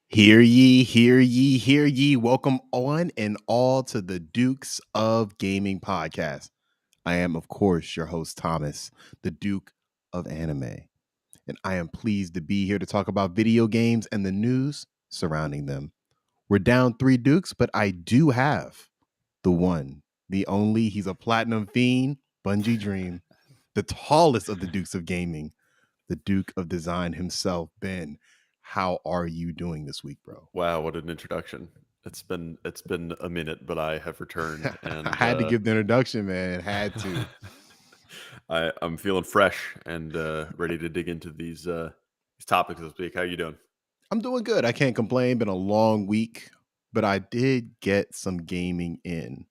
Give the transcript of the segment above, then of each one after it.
Hear ye, hear ye, hear ye. Welcome on and all to the Dukes of Gaming podcast. I am, of course, your host, Thomas, the Duke of Anime. And I am pleased to be here to talk about video games and the news surrounding them. We're down 3 Dukes, but I do have the one, the only, he's a platinum fiend, Bungie Dream, the tallest of the Dukes of Gaming, the Duke of Design himself, Ben. How are you doing this week, bro? Wow, what an introduction. It's been a minute, but I have returned and I had to give the introduction, man. Had to. I'm feeling fresh and ready to dig into these topics this week. How you doing? I'm doing good. I can't complain. Been a long week, but I did get some gaming in.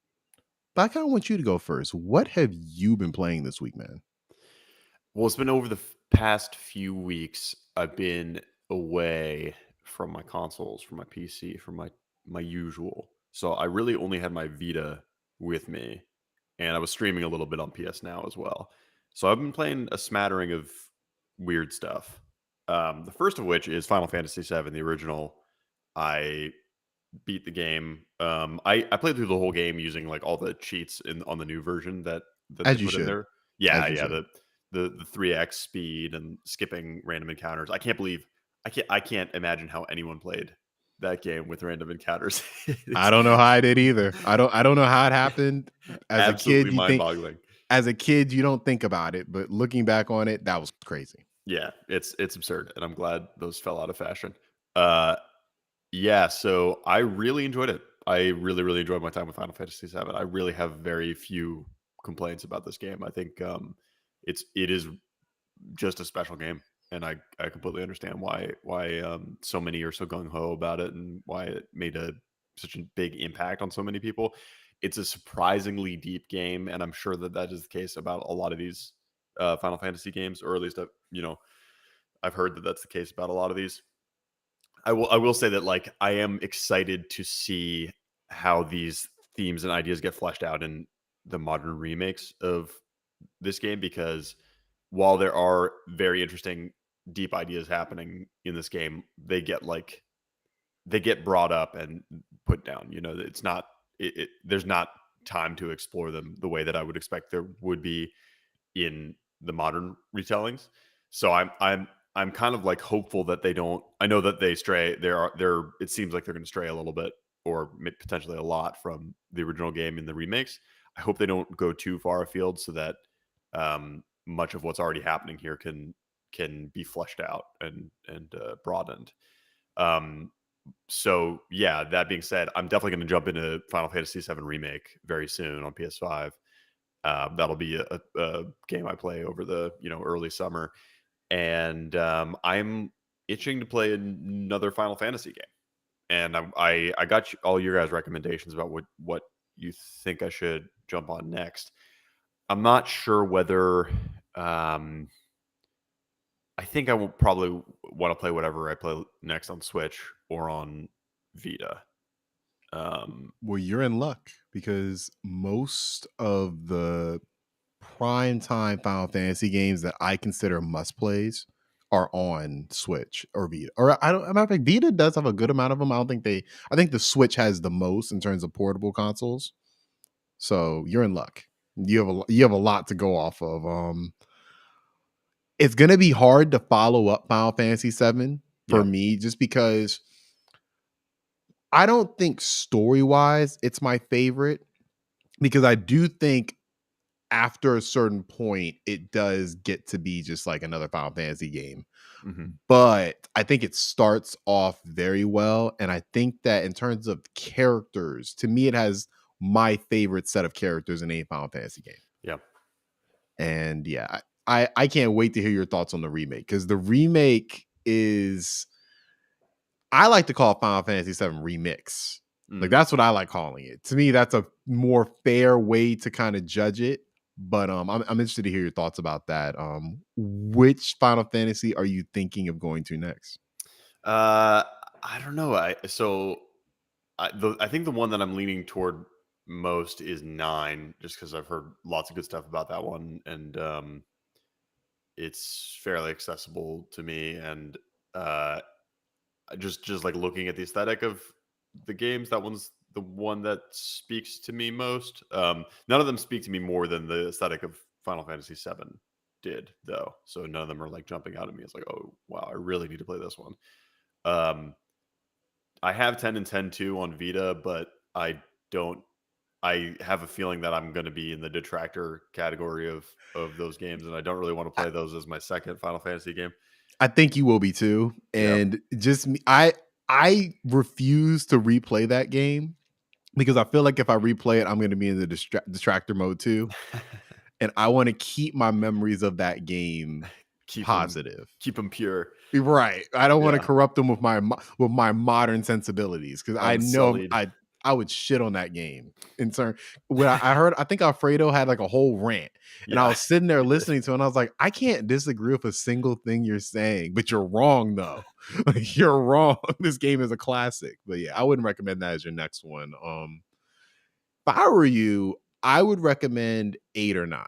But I kind of want you to go first. What have you been playing this week, man? Well, it's been over the past few weeks. I've been away from my consoles, from my PC, from my usual. So I really only had my Vita with me, and I was streaming a little bit on PS Now as well. So I've been playing a smattering of weird stuff. The first of which is Final Fantasy VII, the original. I beat the game. I played through the whole game using like all the cheats on the new version that they As you put in should. there. As Yeah, you yeah. should. The 3x speed and skipping random encounters. I can't imagine how anyone played that game with random encounters. I don't know how I did either. I don't know how it happened. As a Absolutely kid, you think mind-boggling. as a kid you don't think about it, but looking back on it, that was crazy. Yeah, it's absurd, and I'm glad those fell out of fashion. Uh, yeah, so I really enjoyed it. I really, really enjoyed my time with Final Fantasy VII. I really have very few complaints about this game. I think it is just a special game, and I completely understand why so many are so gung ho about it, and why it made such a big impact on so many people. It's a surprisingly deep game, and I'm sure that is the case about a lot of these Final Fantasy games, or at least I've heard that that's the case about a lot of these. I will say that like I am excited to see how these themes and ideas get fleshed out in the modern remakes of this game, because while there are very interesting deep ideas happening in this game, they get brought up and put down. You know, it's not there's not time to explore them the way that I would expect there would be in the modern retellings. So I'm kind of like hopeful that they don't. I know that they stray. It seems like they're going to stray a little bit or potentially a lot from the original game in the remakes. I hope they don't go too far afield so that much of what's already happening here can be fleshed out and broadened. Um, so yeah, that being said, I'm definitely going to jump into Final Fantasy VII Remake very soon on PS5. That'll be a game I play over the early summer, and I'm itching to play another Final Fantasy game. And I got all your guys' recommendations about what you think I should jump on next. I'm not sure whether I think I will probably want to play whatever I play next on Switch or on Vita. Well, you're in luck because most of the prime time Final Fantasy games that I consider must plays are on Switch or Vita. Or I don't. Matter of fact, Vita does have a good amount of them. I don't think they. I think the Switch has the most in terms of portable consoles. So you're in luck. You have a lot to go off of. It's gonna be hard to follow up Final Fantasy VII for Yeah. me, just because I don't think story wise it's my favorite, because I do think after a certain point it does get to be just like another Final Fantasy game. Hmm. But I think it starts off very well, and I think that in terms of characters, to me, it has my favorite set of characters in a Final Fantasy game. Yeah. And yeah, I can't wait to hear your thoughts on the remake, because the remake is, I like to call it Final Fantasy VII Remix. Like, Mm. that's what I like calling it. To me, that's a more fair way to kind of judge it. But I'm interested to hear your thoughts about that. Which Final Fantasy are you thinking of going to next? Uh, I don't know. I think the one that I'm leaning toward most is 9, just because I've heard lots of good stuff about that one, and it's fairly accessible to me. And uh, just like looking at the aesthetic of the games, that one's the one that speaks to me most. None of them speak to me more than the aesthetic of Final Fantasy VII did, though. So none of them are like jumping out at me. It's like, oh wow, I really need to play this one. Um, I have 10 and 10 too on Vita, but don't. I have a feeling that I'm going to be in the detractor category of those games, and I don't really want to I, play those as my second Final Fantasy game. I think you will be too. Yeah. And just me, I refuse to replay that game, because I feel like if I replay it, I'm going to be in the distractor mode too, and I want to keep my memories of that game keep them positive. keep them pure. Right. I don't want to Yeah. corrupt them with my modern sensibilities, because I know Unsullied. I would shit on that game. In turn, when I heard, I think Alfredo had like a whole rant, and I Yeah. was sitting there listening to it, and I was like, I can't disagree with a single thing you're saying, but you're wrong though. Like, you're wrong. This game is a classic. But yeah, I wouldn't recommend that as your next one. If I were you, I would recommend 8 or 9.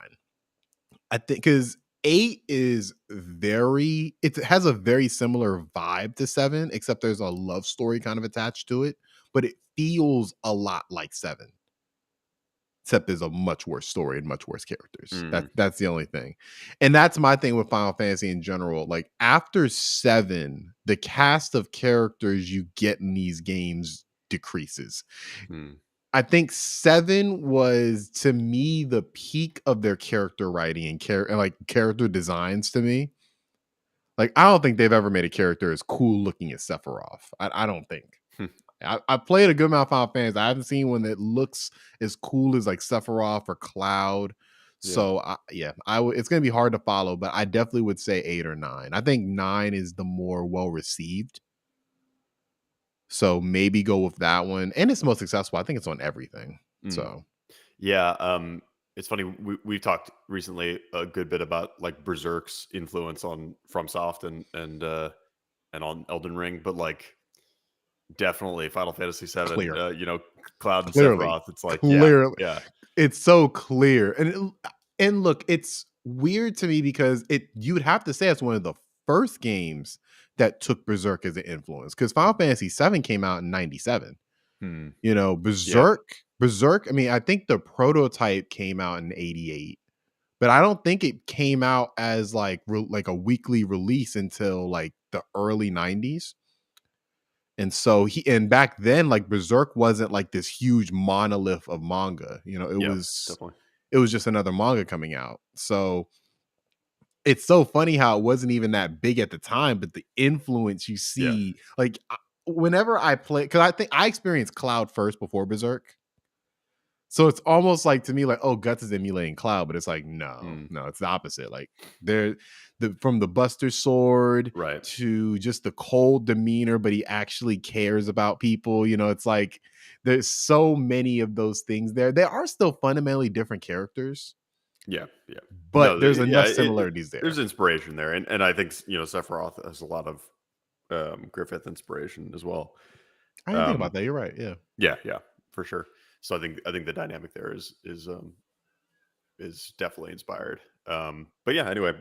I think because 8 is it has a very similar vibe to 7, except there's a love story kind of attached to it, but it feels a lot like 7, except there's a much worse story and much worse characters. Mm, That's the only thing. And that's my thing with Final Fantasy in general. Like, after 7, the cast of characters you get in these games decreases. mm, I think 7 was, to me, the peak of their character writing and like character designs to me. Like, I don't think they've ever made a character as cool looking as Sephiroth. I don't think. hmm, I played a good amount of Final Fantasy. I haven't seen one that looks as cool as like Sephiroth or Cloud. yeah. So yeah, it's gonna be hard to follow, but I definitely would say 8 or 9. I think 9 is the more well received. So maybe go with that one. And it's the most successful. I think it's on everything. Mm. So Yeah. It's funny. We talked recently a good bit about like Berserk's influence on FromSoft and on Elden Ring, but like definitely Final Fantasy VII. clear. Cloud and Clearly. Sephiroth. It's like yeah, Clearly. yeah. It's so clear. And look, it's weird to me because you would have to say it's one of the first games that took Berserk as an influence, because Final Fantasy VII came out in 97. Hmm. Yeah. Berserk, I mean, I think the prototype came out in 88, but I don't think it came out as like like a weekly release until like the early 90s. And so and back then, like Berserk wasn't like this huge monolith of manga. You know, Yeah, definitely. it was just another manga coming out. So it's so funny how it wasn't even that big at the time, but the influence you Yeah. see, like whenever I play, because I think I experienced Cloud first before Berserk. So it's almost like to me, like, oh, Guts is emulating Cloud, but it's like, no, Mm, no, it's the opposite. Like they're from the Buster Sword right. to just the cold demeanor, but he actually cares about people. You know, it's like there's so many of those things there. They are still fundamentally different characters, Yeah, yeah. but No, there's yeah, enough similarities there's there. inspiration there, and I think Sephiroth has a lot of Griffith inspiration as well. I didn't think Um, about that. You're right. Yeah. yeah, yeah, for sure. So I think the dynamic there is definitely inspired. But yeah, anyway,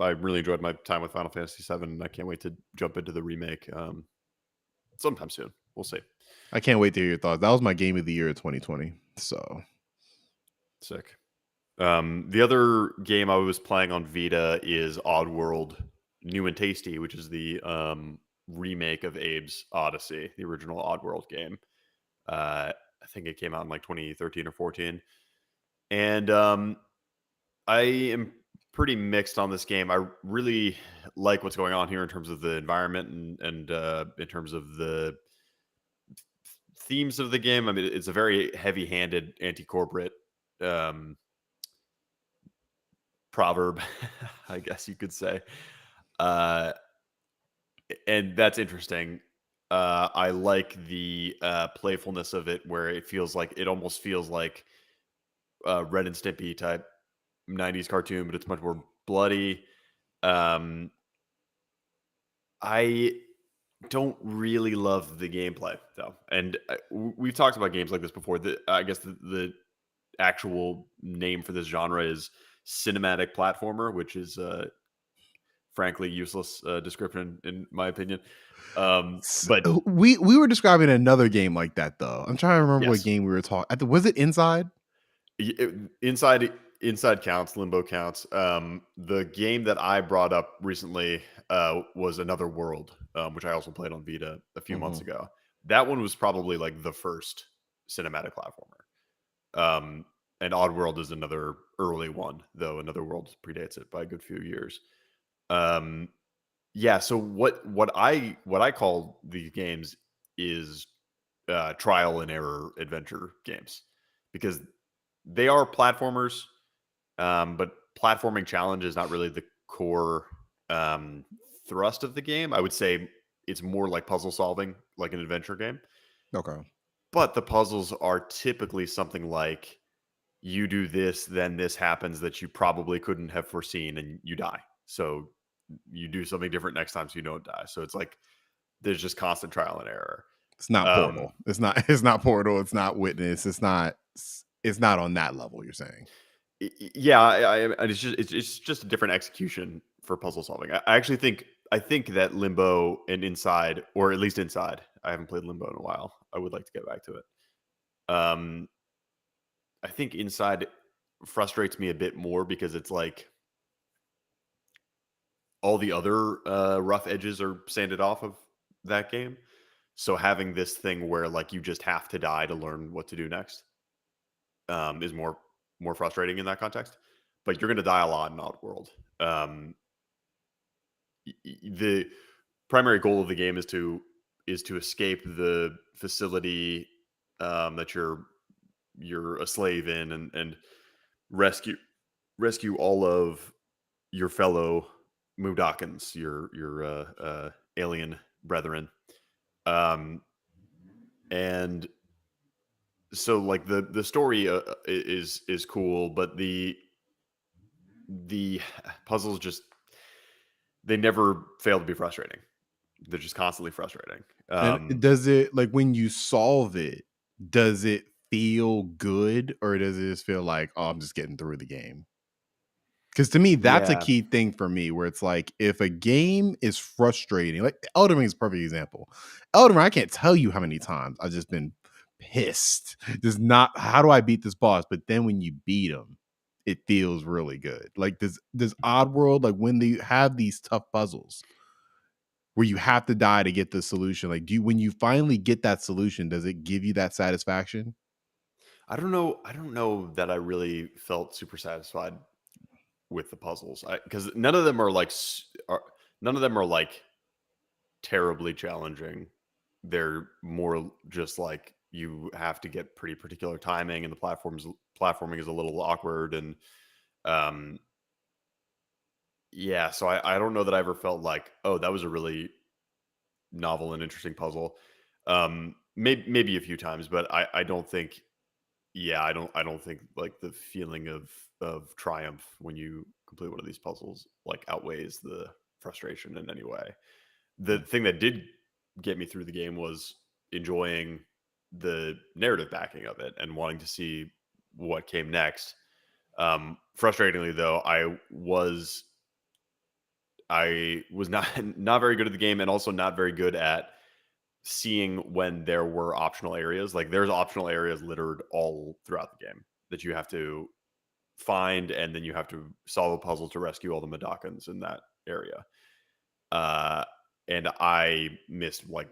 I really enjoyed my time with Final Fantasy VII, and I can't wait to jump into the remake sometime soon. We'll see. I can't wait to hear your thoughts. That was my game of the year of 2020. So Sick. The other game I was playing on Vita is Oddworld New and Tasty, which is the remake of Abe's Odyssey, the original Oddworld game. I think it came out in like 2013 or 14. And I am pretty mixed on this game. I really like what's going on here in terms of the environment and in terms of the themes of the game. I mean, it's a very heavy-handed anti-corporate um, proverb, I guess you could say. Uh, and that's interesting. I like the playfulness of it, where it almost feels like Ren and Stimpy type '90s cartoon, but it's much more bloody. Um, I don't really love the gameplay though, and we've talked about games like this before. I guess the actual name for this genre is cinematic platformer, which is frankly useless description in my opinion. But we were describing another game like that though. I'm trying to remember what yes, game we were talking. Was it Inside? inside counts, limbo counts. The game that I brought up recently was Another World, which I also played on Vita a few months Mhm. ago. That one was probably like the first cinematic platformer. And Oddworld is another early one, though Another World predates it by a good few years. Um, yeah. So what I call these games is trial and error adventure games because they are platformers, but platforming challenge is not really the core um, thrust of the game. I would say it's more like puzzle solving, like an adventure game. Okay. But the puzzles are typically something like you do this, then this happens that you probably couldn't have foreseen, and you die. So you do something different next time so you don't die. So it's like there's just constant trial and error. It's not Um, Portal. It's not it's not Portal, it's not Witness, it's not on that level, you're saying. yeah, it's just a different execution for puzzle solving. I actually I think that Limbo and Inside, or at least Inside, I haven't played Limbo in a while. I would like to get back to it. Um, I think Inside frustrates me a bit more because it's like all the other rough edges are sanded off of that game. So having this thing where like you just have to die to learn what to do next is more frustrating in that context. But you're going to die a lot in Oddworld. Um, the primary goal of the game is to escape the facility that you're a slave in and rescue all of your fellow Mudokons, your alien brethren. And so like the story is cool, but the puzzles just they never fail to be frustrating. They're just constantly frustrating. And does it, like, when you solve it, does it feel good or does it just feel like, "Oh, I'm just getting through the game?" Because to me, that's a Yeah, key thing for me where it's like, if a game is frustrating, like Elden Ring is a perfect example. Elden Ring, I can't tell you how many times I've just been pissed. Just not, how do I beat this boss? But then when you beat him, it feels really good. Like, does Oddworld, like when they have these tough puzzles, where you have to die to get the solution? Like, when you finally get that solution, does it give you that satisfaction? I don't know. I don't know that I really felt super satisfied with the puzzles, because none of them are none of them are like terribly challenging. They're more just like you have to get pretty particular timing, and the platforming is a little awkward, and um, yeah. So I don't know that I ever felt like, oh, that was a really novel and interesting puzzle. Maybe a few times, but I don't think. Yeah, I don't think like the feeling of triumph when you complete one of these puzzles like outweighs the frustration in any way. The Mm. thing that did get me through the game was enjoying the narrative backing of it and wanting to see what came next. Frustratingly though, I was not not very good at the game, and also not very good at seeing when there were optional areas. Like there's optional areas littered all throughout the game that you have to find, and then you have to solve a puzzle to rescue all the Medakans in that area. Uh, and I missed like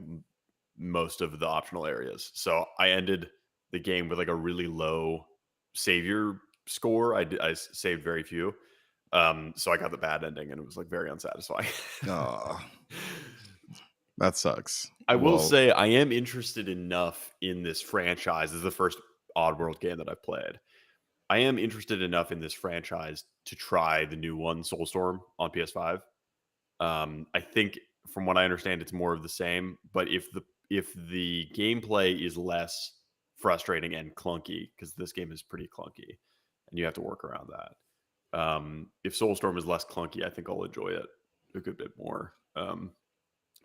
most of the optional areas, so I ended the game with like a really low savior score. Saved very few, so I got the bad ending, and it was like very unsatisfying. Oh, that sucks. I will Well, say I am interested enough in this franchise. This is the first Oddworld game that I've played. I am interested enough in this franchise to try the new one, Soulstorm, on PS5. I think, from what I understand, it's more of the same. But if the gameplay is less frustrating and clunky, because this game is pretty clunky, and you have to work around that. If Soulstorm is less clunky, I think I'll enjoy it a good bit more.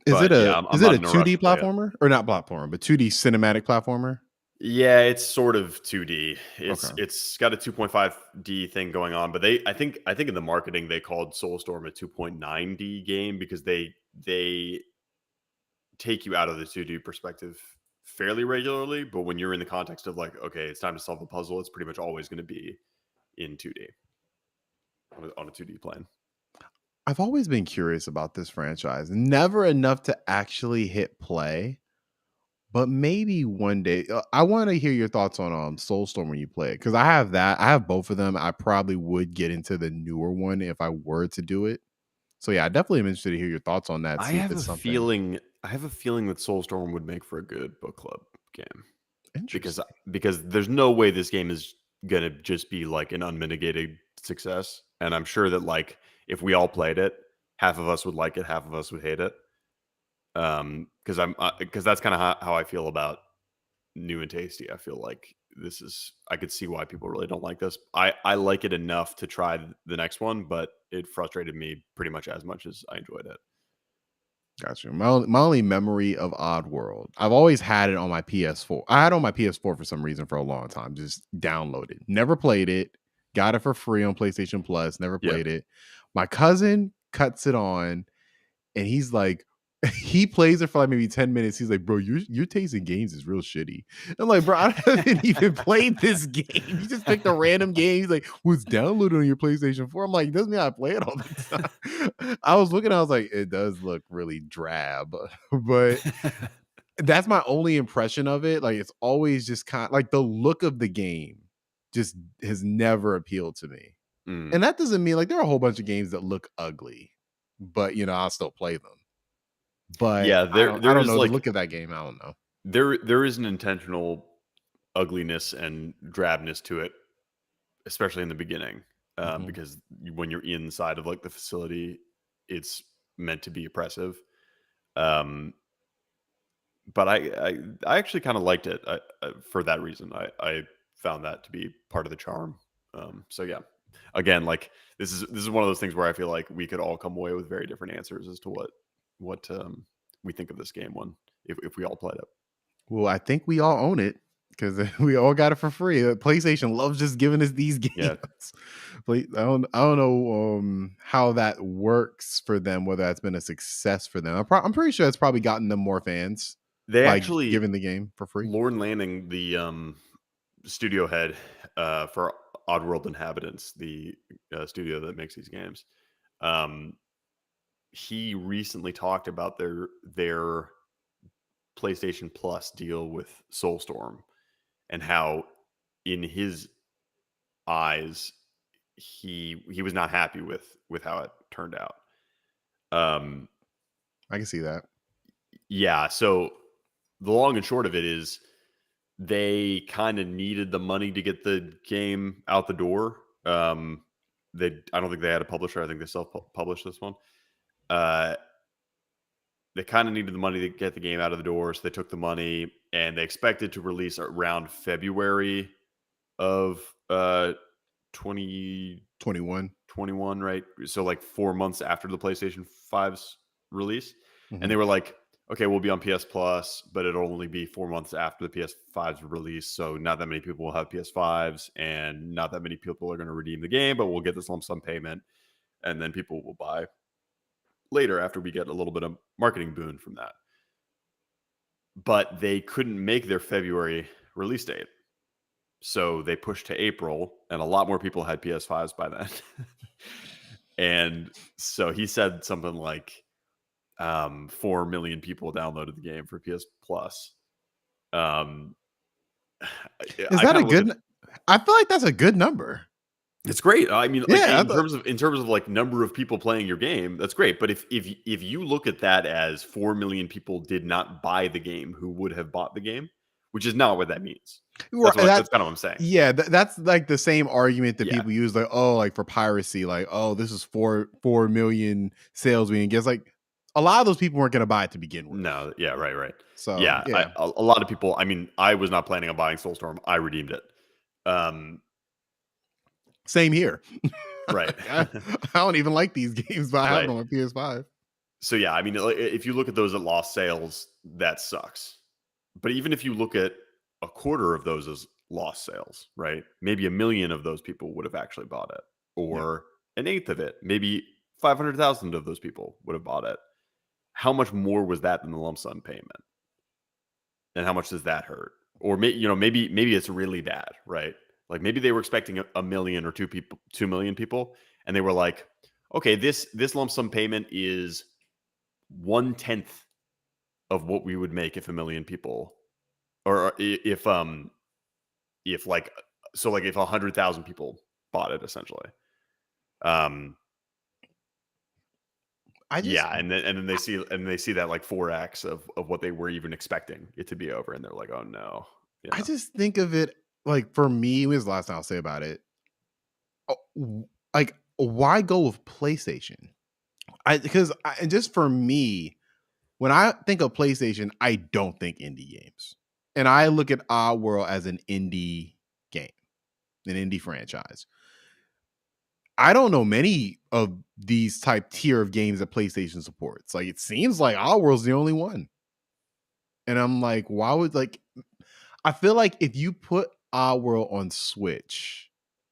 is it But yeah, a I'm is it not a in a rush 2D to play it. platformer, or not platformer, but 2D cinematic platformer? Yeah, it's sort of 2D. Okay. It's got a 2.5D thing going on, but I think in the marketing they called Soulstorm a 2.9D game because they take you out of the 2D perspective fairly regularly, but when you're in the context of like, okay, it's time to solve a puzzle, it's pretty much always going to be in 2D on a 2D plane. I've always been curious about this franchise. Never enough to actually hit play, but maybe one day. I want to hear your thoughts on Soulstorm when you play it, because I have that. I have both of them. I probably would get into the newer one if I were to do it. So yeah, I definitely am interested to hear your thoughts on that. I See if have it's a something feeling I have a feeling that Soulstorm would make for a good book club game. because interesting. because there's no way this game is gonna just be like an unmitigated success. And I'm sure that like if we all played it, half of us would like it, half of us would hate it. Because that's kind of how I feel about new and tasty. I feel like I could see why people really don't like this. I like it enough to try the next one, but it frustrated me pretty much as I enjoyed it. Gotcha. My only memory of Oddworld, I've always had it on my PS4. I had it on my PS4 for some reason for a long time. Just downloaded, never played it. Got it for free on PlayStation Plus. Never Yeah. played it. My cousin cuts it on, and he's like, he plays it for like maybe 10 minutes. He's like, bro, your taste in games is real shitty. I'm like, bro, I haven't even played this game. You just picked a random game. He's like, was downloaded on your PlayStation 4. I'm like, doesn't mean I play it all the time. I was looking, I was like, it does look really drab, but that's my only impression of it. Like, it's always just kind of like the look of the game just has never appealed to me. Mm. And that doesn't mean like there are a whole bunch of games that look ugly, but I'll still play them. But Yeah, I there don't I there don't is know, the like look of that game, I don't know. there is an intentional ugliness and drabness to it, especially in the beginning, Mhm. because when you're inside of like the facility, it's meant to be oppressive. Um, but I actually kind of liked it for that reason. I found that to be part of the charm. So yeah, again, like this is one of those things where I feel like we could all come away with very different answers as to what we think of this game when if we all played it. Well, I think we all own it because we all got it for free. PlayStation loves just giving us these Yeah, games. I don't know how that works for them, whether that's been a success for them. I'm pretty sure it's probably gotten them more fans, they like actually giving the game for free. Lorne Lanning, the studio head for Oddworld Inhabitants, the studio that makes these games. Um, he recently talked about their PlayStation Plus deal with Soulstorm and how, in his eyes, he was not happy with how it turned out. Um, I can see that. yeah. So the long and short of it is, they kind of needed the money to get the game out the door. I don't think they had a publisher. I think they self-published this one. Uh, they kind of needed the money to get the game out of the door, so they took the money and they expected to release around February of 21. 2021, right? So like 4 months after the PlayStation 5's release. And Hmm. they were like, okay, we'll be on PS Plus, but it'll only be 4 months after the PS5's release. So not that many people will have PS5s and not that many people are going to redeem the game, but we'll get this lump sum payment and then people will buy later after we get a little bit of marketing boon from that. But they couldn't make their February release date. So they pushed to April, and a lot more people had PS5s by then. And so he said something like 4 million people downloaded the game for PS Plus. Um, Is I that kind a of look at good? I feel like that's a good number. it's great. I mean, like Yeah, I thought, in terms of like number of people playing your game, that's great. But if you look at that as 4 million people did not buy the game who would have bought the game, which is not what that means. that That's kind of what I'm saying. yeah, that's like the same argument that Yeah. people use, like, oh, like for piracy, like, oh, this is 4 million sales being gets like a lot of those people weren't going to buy it to begin with. No, yeah, right. So Yeah, yeah, a lot of people. I mean, I was not planning on buying Soulstorm. I redeemed it. Um, same here. right, I, I don't even like these games, but I have it right. on my PS5. So yeah, I mean, if you look at those that lost sales, that sucks. But even if you look at a quarter of those as lost sales, right? Maybe 1 million of those people would have actually bought it, Yeah, or an eighth of it. Maybe 500,000 of those people would have bought it. How much more was that than the lump sum payment? And how much does that hurt? Or maybe it's really bad, right? Like maybe they were expecting a million or 2 million people, and they were like, okay, this lump sum payment is 1/10 of what we would make if 1 million people, or if like, so like if 100,000 people bought it essentially. Um, I just yeah, and then they see that like 4x of what they were even expecting it to be over, and they're like, oh no, I yeah, just think of it like for me. When's the last thing I'll say about it? Like, why go with PlayStation? And just for me, when I think of PlayStation, I don't think indie games. And I look at Odd World as an indie game, an indie franchise. I don't know many of these type tier of games that PlayStation supports. Like, it seems like Odd World's the only one. And I'm like, why would like I feel like if you put Odd World on Switch,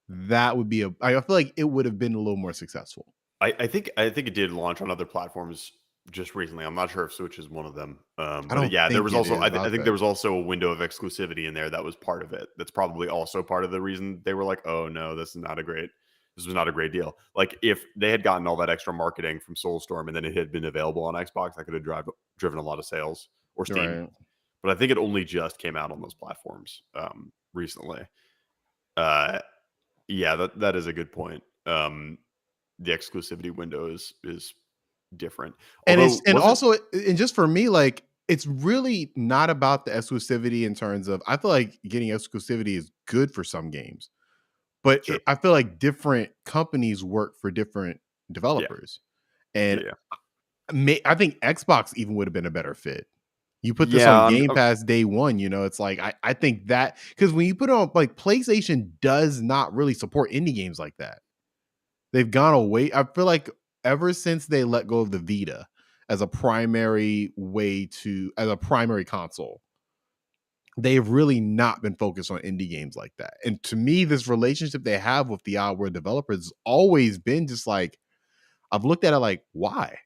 that would be I feel like it would have been a little more successful. I think it did launch on other platforms just recently. I'm not sure if Switch is one of them. I But don't yeah, there think was it also is. I I'll think check. there was also a window of exclusivity in there that was part of it. That's probably also part of the reason they were like, oh no, this was not a great deal. Like if they had gotten all that extra marketing from Soulstorm and then it had been available on Xbox, that could have driven a lot of sales, or Steam. Right. But I think it only just came out on those platforms recently. Uh, yeah, that is a good point. The exclusivity window is different. And it's Although and wasn't also and just for me, like it's really not about the exclusivity in terms of I feel like getting exclusivity is good for some games, but Sure. I feel like different companies work for different Yeah. developers. And Yeah. I think Xbox even would have been a better fit. You put this on Yeah, Game Pass day one, it's like I think that because when you put it on like PlayStation does not really support indie games like that. They've gone away. I feel like ever since they let go of the Vita as a primary as a primary console, they've really not been focused on indie games like that. And to me, this relationship they have with the Outward developers has always been just like I've looked at it like, why?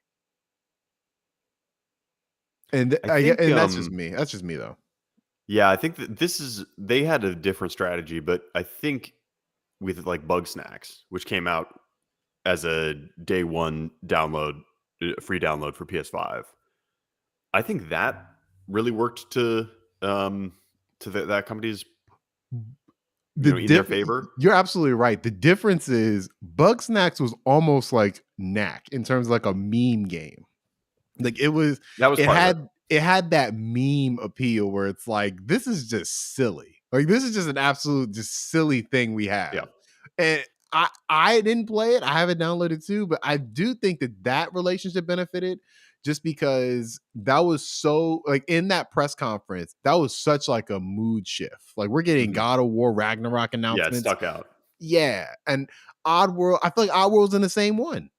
I think And that's just me. That's just me though. yeah, I think that they had a different strategy, but I think with like Bug Snacks, which came out as a day one download free download for PS5. I think that really worked to that company's, The in their diff favor. You're absolutely right. The difference is Bug Snacks was almost like Knack in terms of like a meme game. Like That was part of it. it had that meme appeal where it's like, this is just silly. Like this is just an absolute just silly thing we Yeah. have. And I didn't play it. I have it downloaded too, but I do think that relationship benefited just because that was so like in that press conference, that was such like a mood shift. Like we're getting Mhm. God of War Ragnarok Yeah, it announcements. stuck out. Yeah. And Oddworld, I feel like Oddworld's in the same one.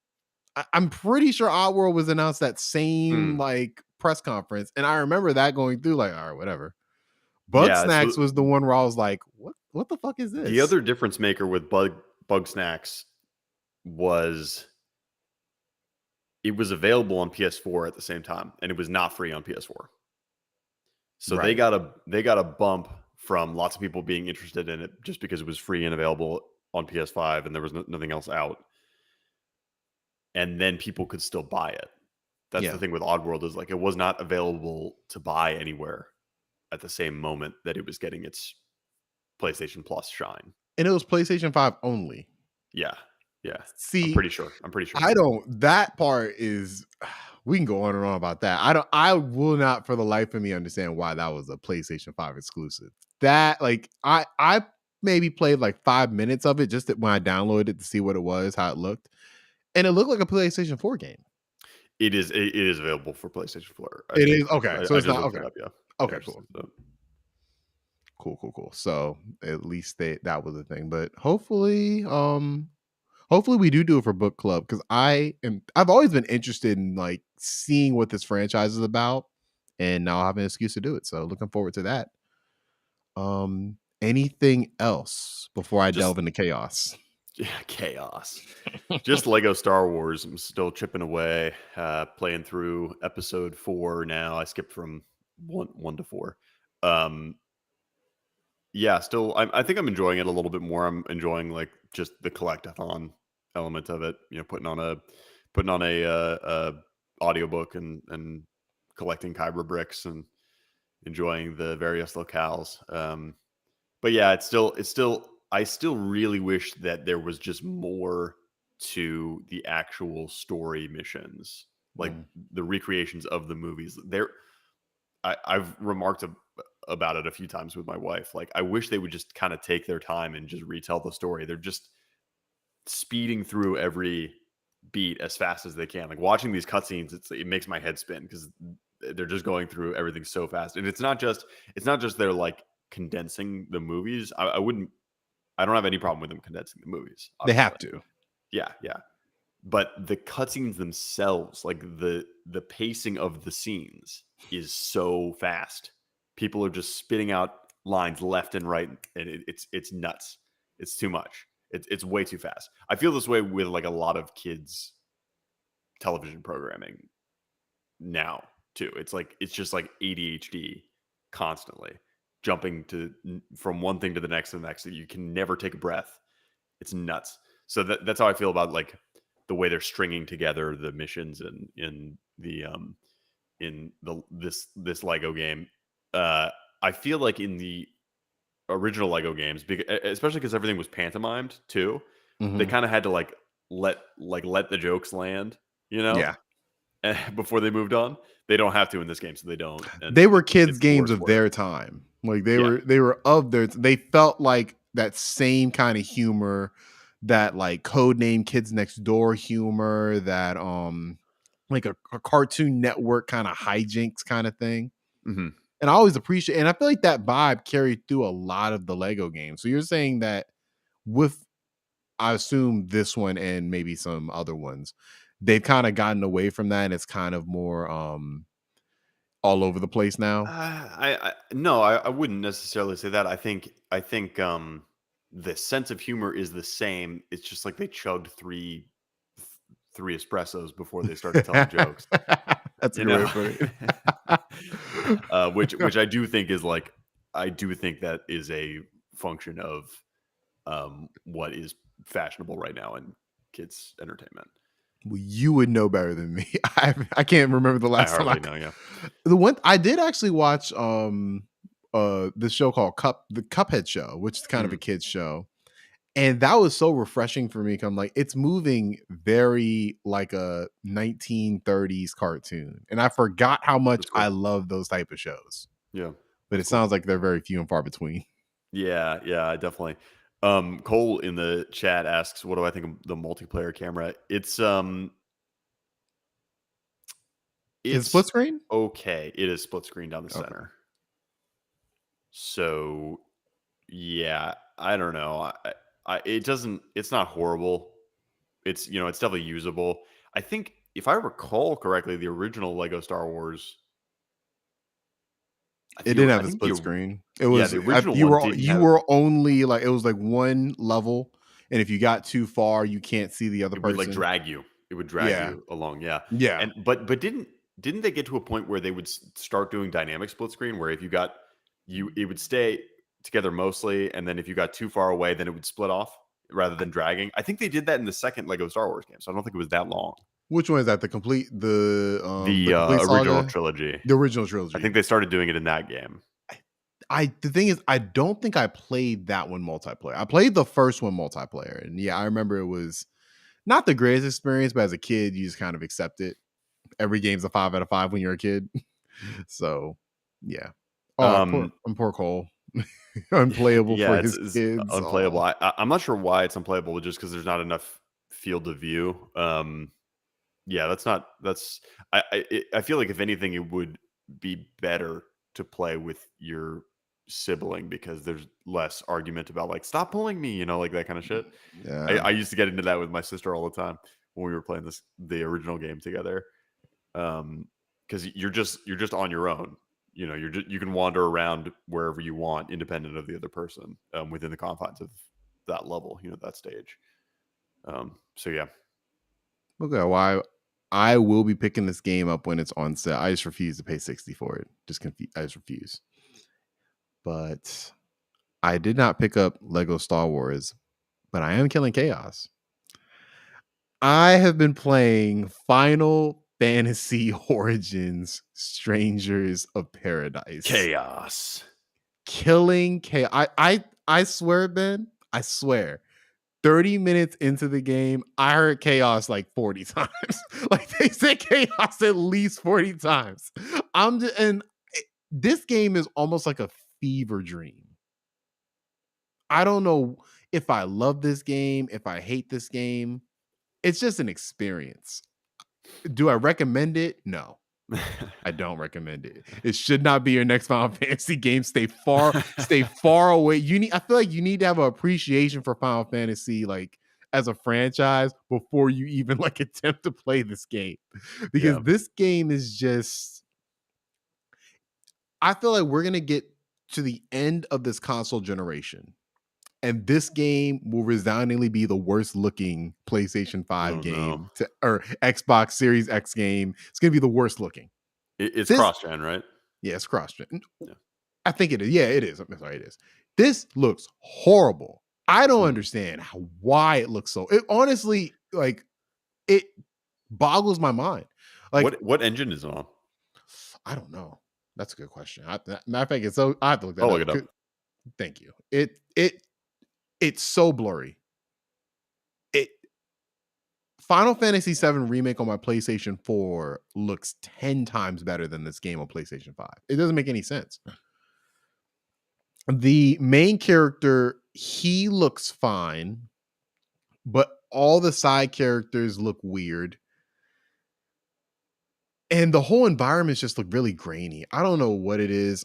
I'm pretty sure Oddworld was announced that same Mm. like press conference. And I remember that going through like, all right, whatever. Bug Yeah, Snacks so was the one where I was like, what the fuck is the this? other difference maker with Bug Snacks was it was available on PS4 at the same time, and it was not free on PS4. So Right. they got a bump from lots of people being interested in it just because it was free and available on PS5 and there was nothing else out. And then people could still buy it. That's the Yeah. thing with Oddworld is like it was not available to buy anywhere at the same moment that it was getting its PlayStation Plus shine. And it was PlayStation 5 only. Yeah. Yeah. I'm See, pretty sure. I'm pretty sure. I don't that part is we can go on and on about that. I will not for the life of me understand why that was a PlayStation 5 exclusive. That like I maybe played like 5 minutes of it just when I downloaded it to see what it was, how it looked. And it looked like a PlayStation 4 game. It is available for PlayStation 4, I It think. is okay. So I it's just not looked it okay. up, yeah. Yeah, Okay, I just cool. looked it up. Cool. So at least that was a thing. But hopefully we do it for book club because I've always been interested in like seeing what this franchise is about, and now I have an excuse to do it. So looking forward to that. Anything else before I Just delve into chaos? yeah, chaos. Just Lego Star Wars. I'm still chipping away, playing through episode 4 now. I skipped from one to 4. Um, yeah, still, I think I'm enjoying it a little bit more. I'm enjoying like just the collectathon element of it. Putting on audiobook and collecting Kyber bricks and enjoying the various locales. But yeah, it's still I still really wish that there was just more to the actual story missions, like Mm, the recreations of the movies. I've remarked about it a few times with my wife. Like, I wish they would just kind of take their time and just retell the story. They're just speeding through every beat as fast as they can. Like watching these cutscenes, it makes my head spin because they're just going through everything so fast. And it's not just they're like condensing the movies. I don't have any problem with them condensing the movies, they obviously. have to. Yeah, yeah. But the cutscenes themselves, like the pacing of the scenes is so fast. People are just spitting out lines left and right, and it's nuts. It's too much. It's way too fast. I feel this way with like a lot of kids television programming now too. It's like it's just like ADHD constantly jumping from one thing to the next and the next. You can never take a breath. It's nuts. So that's how I feel about like the way they're stringing together the missions in the this Lego game. I feel like in the original Lego games, especially because everything was pantomimed too, they Mhm. kind of had to let the jokes land, you know, Yeah. before they moved on. They don't have to in this game, so they don't, and They were it's kids the games worst of for it. their time. Like Yeah. they were of their they felt like that same kind of humor, that like code name Kids Next Door humor, that like a Cartoon Network kind of hijinks kind of thing. Hmm. And I always appreciate, and I feel like that vibe carried through a lot of the Lego games. So you're saying that with, I assume this one and maybe some other ones, they've kind of gotten away from that and it's kind of more all over the place now. I no, I wouldn't necessarily say that. I think the sense of humor is the same. It's just like they chugged three espressos before they started telling jokes. That's a You good way know, to put it. which I do think is like I do think that is a function of what is fashionable right now in kids entertainment. Well, you would know better than me. I can't remember the I last time hardly know. Yeah. the one I did actually watch this show called the Cuphead show, which is kind of a Mhm. kids show. And that was so refreshing for me. 'Cause I'm like, it's moving very like a 1930s cartoon. And I forgot how much That's I cool. love those type of shows. Yeah, But that's it cool. sounds like they're very few and far between. Yeah, yeah, definitely. Cole in the chat asks, "What do I think of the multiplayer camera?" Is it split It's screen? okay. It is split screen down the Okay. center. So yeah, I don't know. It doesn't. It's not horrible. It's definitely usable. I think if I recall correctly, the original Lego Star Wars, It didn't have I the think split screen. It yeah, was the original you one were didn't you have. were only like it was like one level, and if you got too far, you can't see the other It would, like, person. drag you. It would drag Yeah, you along, yeah. yeah. But didn't they get to a point where they would start doing dynamic split screen where if you got you it would stay together mostly, and then if you got too far away, then it would split off rather than dragging? I think they did that in the second Lego Star Wars game, so I don't think it was that long. Which one is that? The complete Original saga, trilogy. the original I trilogy. think they started doing it in that game. I the thing is, I don't think I played that one multiplayer. I played the first one multiplayer, and yeah, I remember it was not the greatest experience, but as a kid, you just kind of accept it. Every game's a 5 out of 5 when you're a kid. So yeah. Oh, Um, poor Cole. Unplayable for yeah, his it's kids. unplayable. Oh, I'm not sure why it's unplayable just because there's not enough field of view. Yeah, that's I feel like if anything, it would be better to play with your sibling because there's less argument about like stop pulling me, like that kind of shit. I, yeah. I used to get into that with my sister all the time when we were playing the original game together. Because you're just on your own. You can wander around wherever you want, independent of the other person, within the confines of that level, that stage. So yeah. Okay, why I will be picking this game up when it's on sale. I just refuse to pay 60 for it. I just refuse. But I did not pick up Lego Star Wars, but I am killing chaos. I have been playing Final Fantasy Origins Strangers of Paradise. Chaos. Killing chaos. I swear, Ben, I swear. 30 minutes into the game, I heard chaos like 40 times. Like they said chaos at least 40 times. This game is almost like a fever dream. I don't know if I love this game, if I hate this game. It's just an experience. Do I recommend it? No. I don't recommend it. It should not be your next Final Fantasy game. Stay far away. I feel like you need to have an appreciation for Final Fantasy like as a franchise before you even like attempt to play this game. Because Yeah. this game is just I feel like we're going to get to the end of this console generation and this game will resoundingly be the worst looking PlayStation 5 Oh no. game or Xbox Series X game. It's going to be the worst looking. It's This cross-gen, right? Yeah, it's cross-gen. Yeah. I think it is. Yeah, it is. I'm sorry, it is. This looks horrible. I don't Mhm. understand why it looks so. It honestly, like, it boggles my mind. Like, What engine is it on? I don't know. That's a good question. Matter of fact, it's so I have to look that I'll look up. it up. Thank you. It's so blurry. It Final Fantasy VII Remake on my PlayStation 4 looks 10 times better than this game on PlayStation 5. It doesn't make any sense. The main character, he looks fine, but all the side characters look weird. And the whole environments just look really grainy. I don't know what it is.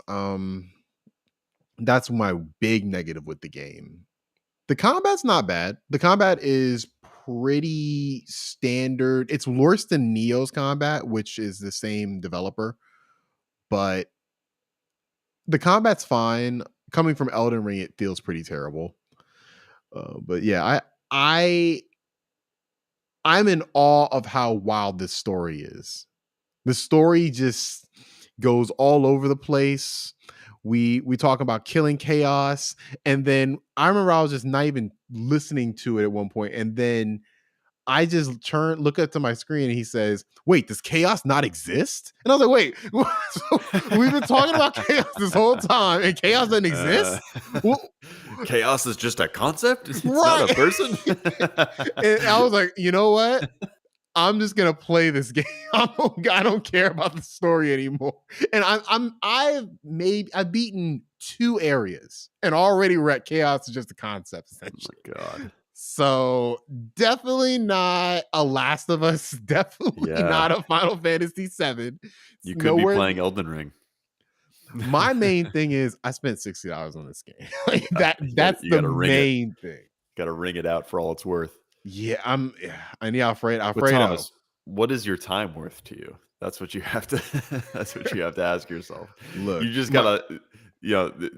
That's my big negative with the game. The combat's not bad. The combat is pretty standard. It's worse than Neo's combat, which is the same developer, but the combat's fine. Coming from Elden Ring, it feels pretty terrible. But yeah, I I'm in awe of how wild this story is. The story just goes all over the place. We talk about killing chaos, and then I remember I was just not even listening to it at one point, and then I just look up to my screen, and he says, "Wait, does chaos not exist?" And I was like, "Wait, so we've been talking about chaos this whole time, and chaos doesn't exist?" Well, Chaos is just a concept. It's not a right. person. And I was like, you know what? I'm just gonna play this game. I don't care about the story anymore. And I've beaten 2 areas, and already we're at chaos is just a concept, Oh essentially. my god. So definitely not a Last of Us. Definitely Yeah. not a Final Fantasy VII. You could be Nowhere. playing Elden Ring. My main thing is I spent $60 on this game. Like that's You the gotta ring it. main thing. Gotta ring it out for all it's worth. Yeah, I need Alfredo. But Thomas, what is your time worth to you? That's what you have to that's what you have to ask yourself. Look, You just gotta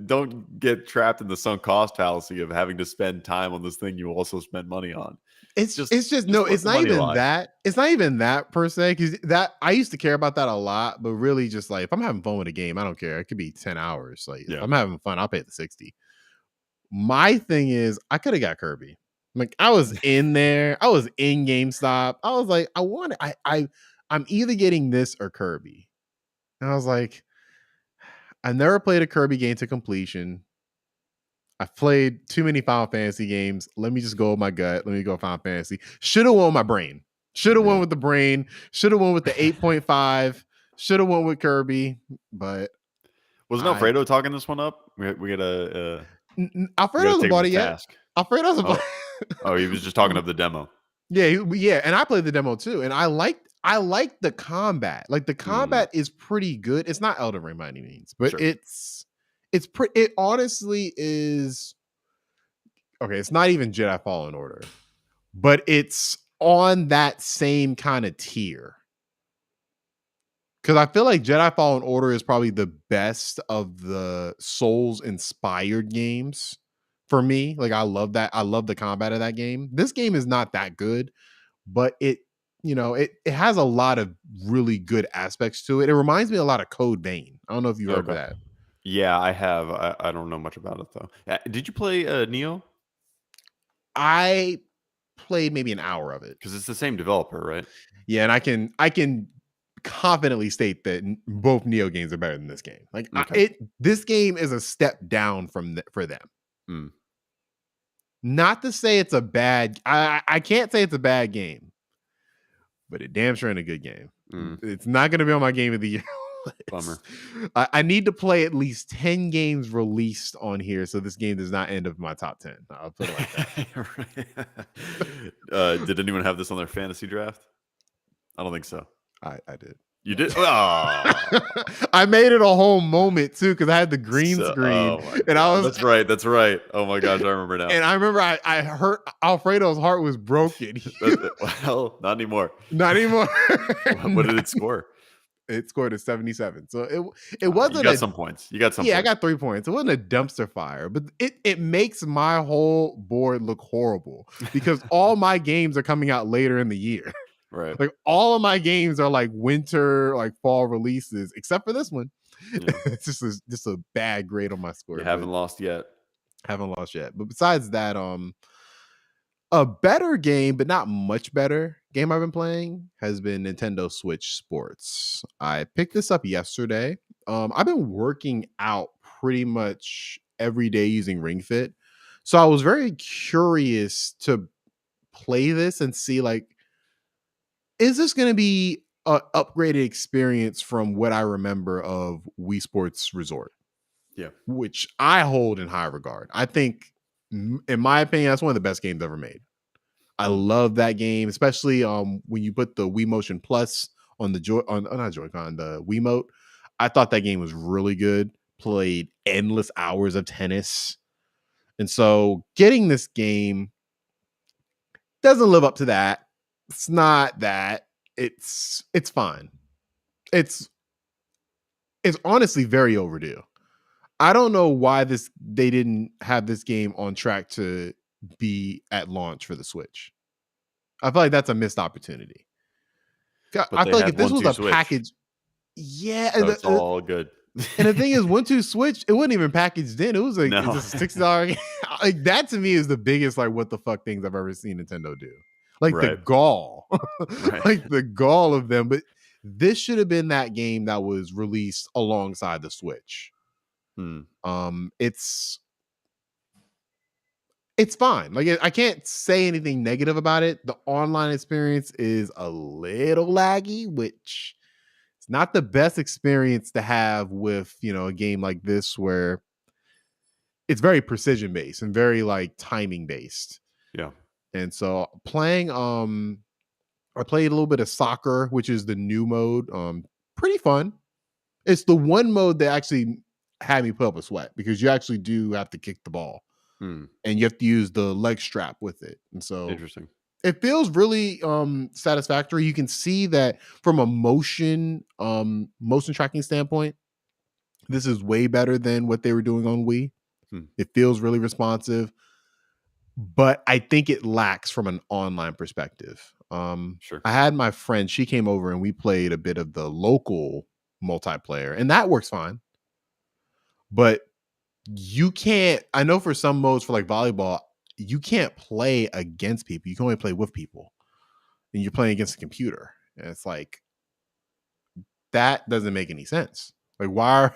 don't get trapped in the sunk cost fallacy of having to spend time on this thing you also spend money on. It's just no, let it's the not money even lie. that. It's not even that per se, because that I used to care about that a lot, but really just like if I'm having fun with a game, I don't care. It could be 10 hours. Like if Yeah. I'm having fun, I'll pay the 60. My thing is I could have got Kirby. Like I was in there, I was in GameStop. I was like, I'm either getting this or Kirby. And I was like, I never played a Kirby game to completion. I've played too many Final Fantasy games. Let me just go with my gut. Let me go Final Fantasy. Should have won with my brain. Should have won with the brain. Should have won with the 8.5. Should have won with Kirby. But wasn't Alfredo talking this one up? We gotta Alfredo hasn't bought it yet. Task. Alfredo hasn't bought. Oh, he was just talking of the demo. Yeah, and I played the demo too, and I like the combat. Like the combat is pretty good. It's not Elden Ring by any means, but Sure. it honestly is. Okay, it's not even Jedi Fallen Order, but it's on that same kind of tier. Because I feel like Jedi Fallen Order is probably the best of the Souls inspired games for me. Like I love that. I love the combat of that game. This game is not that good, but it has a lot of really good aspects to it. It reminds me a lot of Code Vein. I don't know if you heard of that. Yeah, I have. I don't know much about it though. Did you play Neo? I played maybe an hour of it because it's the same developer, right? Yeah, and I can confidently state that both Neo games are better than this game. Like this game is a step down for them. Not to say it's a bad. I can't say it's a bad game, but it damn sure ain't a good game. It's not going to be on my game of the year. Bummer. I need to play at least 10 games released on here so this game does not end up in my top 10. I'll put it like that. Did anyone have this on their fantasy draft? I don't think so. I did. You did? Oh. I made it a whole moment too because I had the green screen, and I was. That's right. Oh my gosh, I remember now. And I remember I hurt Alfredo's heart was broken. Well, not anymore. Not anymore. What did it score? It scored a 77. So it wasn't. You got some points. You got some. Yeah, I got 3 points. It wasn't a dumpster fire, but it makes my whole board look horrible because all my games are coming out later in the year. Right. Like all of my games are like winter, like fall releases, except for this one. Yeah. It's just a bad grade on my score. You haven't lost yet. Haven't lost yet. But besides that, a better game, but not much better game I've been playing has been Nintendo Switch Sports. I picked this up yesterday. I've been working out pretty much every day using Ring Fit. So I was very curious to play this and see like, is this going to be an upgraded experience from what I remember of Wii Sports Resort? Yeah. Which I hold in high regard. I think, in my opinion, that's one of the best games ever made. I love that game, especially when you put the Wii Motion Plus on the the Wiimote. I thought that game was really good. Played endless hours of tennis. And so getting this game doesn't live up to that. It's not that. It's fine. It's honestly very overdue. I don't know why they didn't have this game on track to be at launch for the Switch. I feel like that's a missed opportunity. I feel like if this was a package, yeah, so it's all good. And the thing is, 1-2 Switch, it wasn't even packaged in. It was like it's a $60 game. Like that to me is the biggest like what the fuck things I've ever seen Nintendo do. Like the Right. gall, Right. like the gall of them. But this should have been that game that was released alongside the Switch. Hmm. Um, it's it's fine. Like I can't say anything negative about it. The online experience is a little laggy, which it's not the best experience to have with, a game like this where it's very precision based and very like timing based. Yeah. And so I played a little bit of soccer, which is the new mode. Pretty fun. It's the one mode that actually had me put up a sweat because you actually do have to kick the ball Hmm. and you have to use the leg strap with it. And so Interesting. it feels really satisfactory. You can see that from a motion tracking standpoint, this is way better than what they were doing on Wii. Hmm. It feels really responsive, but I think it lacks from an online perspective. Sure. I had my friend, she came over and we played a bit of the local multiplayer, and that works fine. But you can't, I know for some modes for like volleyball, you can't play against people. You can only play with people. And you're playing against a computer. And it's like that doesn't make any sense. Why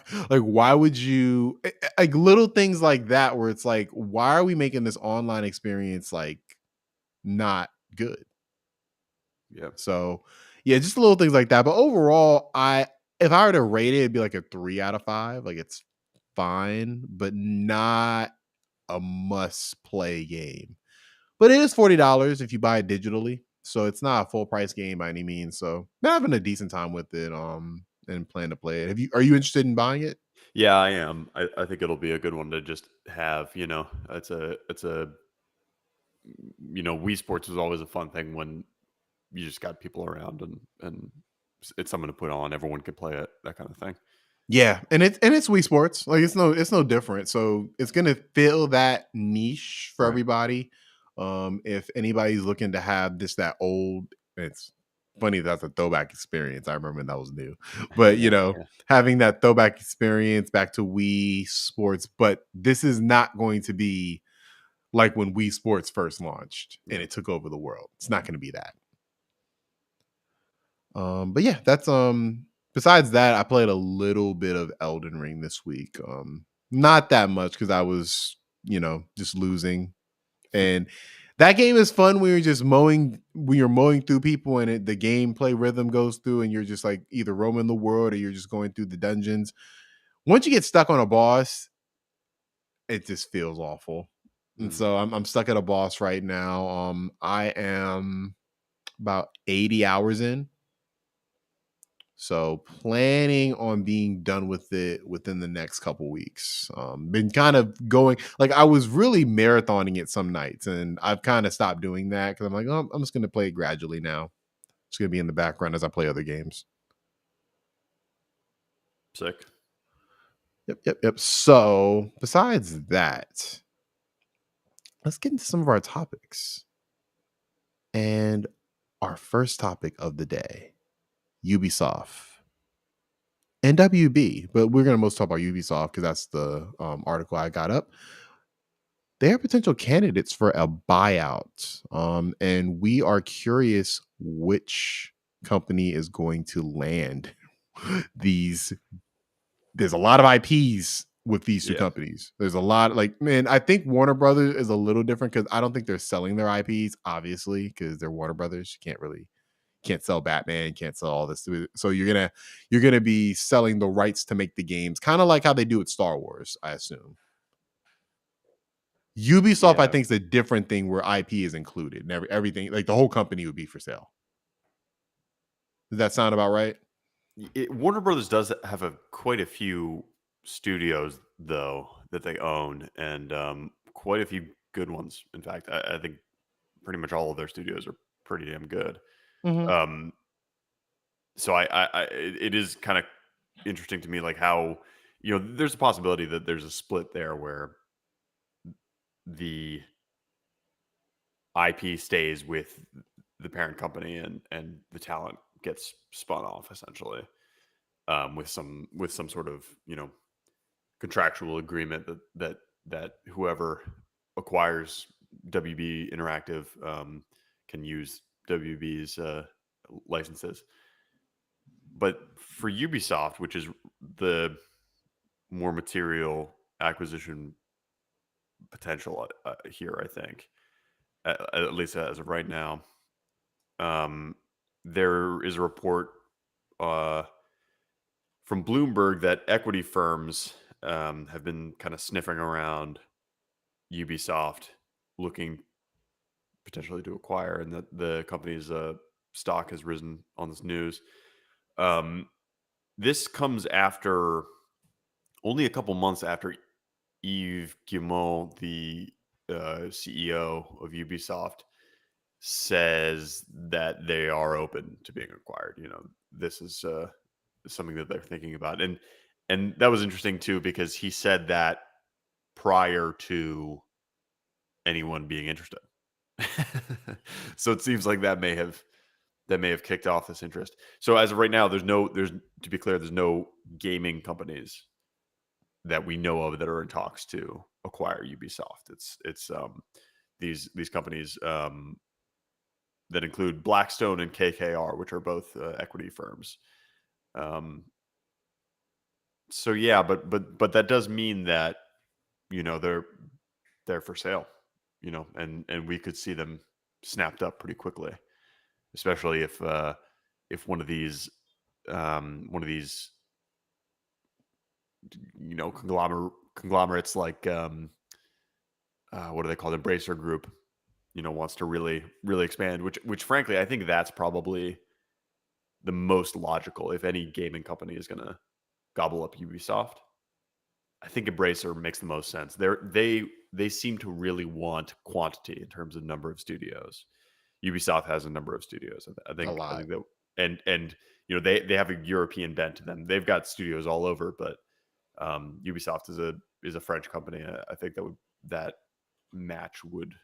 would you like little things like that where it's like, why are we making this online experience like not good? Yeah. So yeah, just little things like that. But overall, I if I were to rate it, it'd be like a 3 out of 5. Like it's fine, but not a must play game. But it is $40 if you buy it digitally. So it's not a full price game by any means. So I'm having a decent time with it, and plan to play it. Are you interested in buying it? Yeah, I am. I think it'll be a good one to just have. It's a Wii Sports is always a fun thing when you just got people around and it's something to put on. Everyone can play it. That kind of thing. Yeah, and it's Wii Sports. Like it's no different. So it's gonna fill that niche for Right. everybody. If anybody's looking to have this that old, it's funny that's a throwback experience. I remember when that was new, but Yeah. Yeah. having that throwback experience back to Wii Sports. But this is not going to be like when Wii Sports first launched and Yeah. it took over the world. It's not going to be that. But yeah, that's besides that, I played a little bit of Elden Ring this week. Not that much because I was, just losing. And that game is fun when you're mowing through people and the gameplay rhythm goes through and you're just like either roaming the world or you're just going through the dungeons. Once you get stuck on a boss, it just feels awful. And Mm. so I'm stuck at a boss right now. I am about 80 hours in. So planning on being done with it within the next couple weeks. Been kind of going like I was really marathoning it some nights, and I've kind of stopped doing that because I'm like, oh, I'm just going to play it gradually now. It's going to be in the background as I play other games. Sick. Yep, yep, yep. So besides that, let's get into some of our topics. And our first topic of the day, Ubisoft. NWB, but we're going to most talk about Ubisoft because that's the article I got up. They are potential candidates for a buyout. And we are curious which company is going to land these. There's a lot of IPs with these two Yeah. companies. There's a lot, like, man, I think Warner Brothers is a little different because I don't think they're selling their IPs, obviously, because they're Warner Brothers. You can't sell Batman, can't sell all this. So you're gonna be selling the rights to make the games, kind of like how they do with Star Wars, I assume. Ubisoft, I Yeah. think, is a different thing where IP is included and everything, like the whole company would be for sale. Does that sound about right? Warner Brothers does have quite a few studios though that they own, and quite a few good ones. In fact, I think pretty much all of their studios are pretty damn good. Mhm. Um, so it is kind of interesting to me, like how there's a possibility that there's a split there where the IP stays with the parent company and the talent gets spun off essentially, with some sort of contractual agreement that whoever acquires WB Interactive can use WB's licenses. But for Ubisoft, which is the more material acquisition potential here, I think, at least as of right now, there is a report uh, from Bloomberg that equity firms have been kind of sniffing around Ubisoft, looking potentially to acquire, and that the company's stock has risen on this news. This comes after only a couple months after Yves Guillemot, the CEO of Ubisoft, says that they are open to being acquired. This is something that they're thinking about, and that was interesting too because he said that prior to anyone being interested. So it seems like that may have kicked off this interest. So as of right now, there's to be clear, there's no gaming companies that we know of that are in talks to acquire Ubisoft. It's these companies that include Blackstone and KKR, which are both equity firms. So yeah, but that does mean that they're for sale, and we could see them snapped up pretty quickly, especially if one of these conglomerates like what do they call it, Embracer Group, wants to really expand, which frankly I think that's probably the most logical. If any gaming company is going to gobble up Ubisoft, I think Embracer makes the most sense. They seem to really want quantity in terms of number of studios. Ubisoft has a number of studios. I A think lot. that and they have a European bent to them. They've got studios all over, but Ubisoft is a French company. I think that match would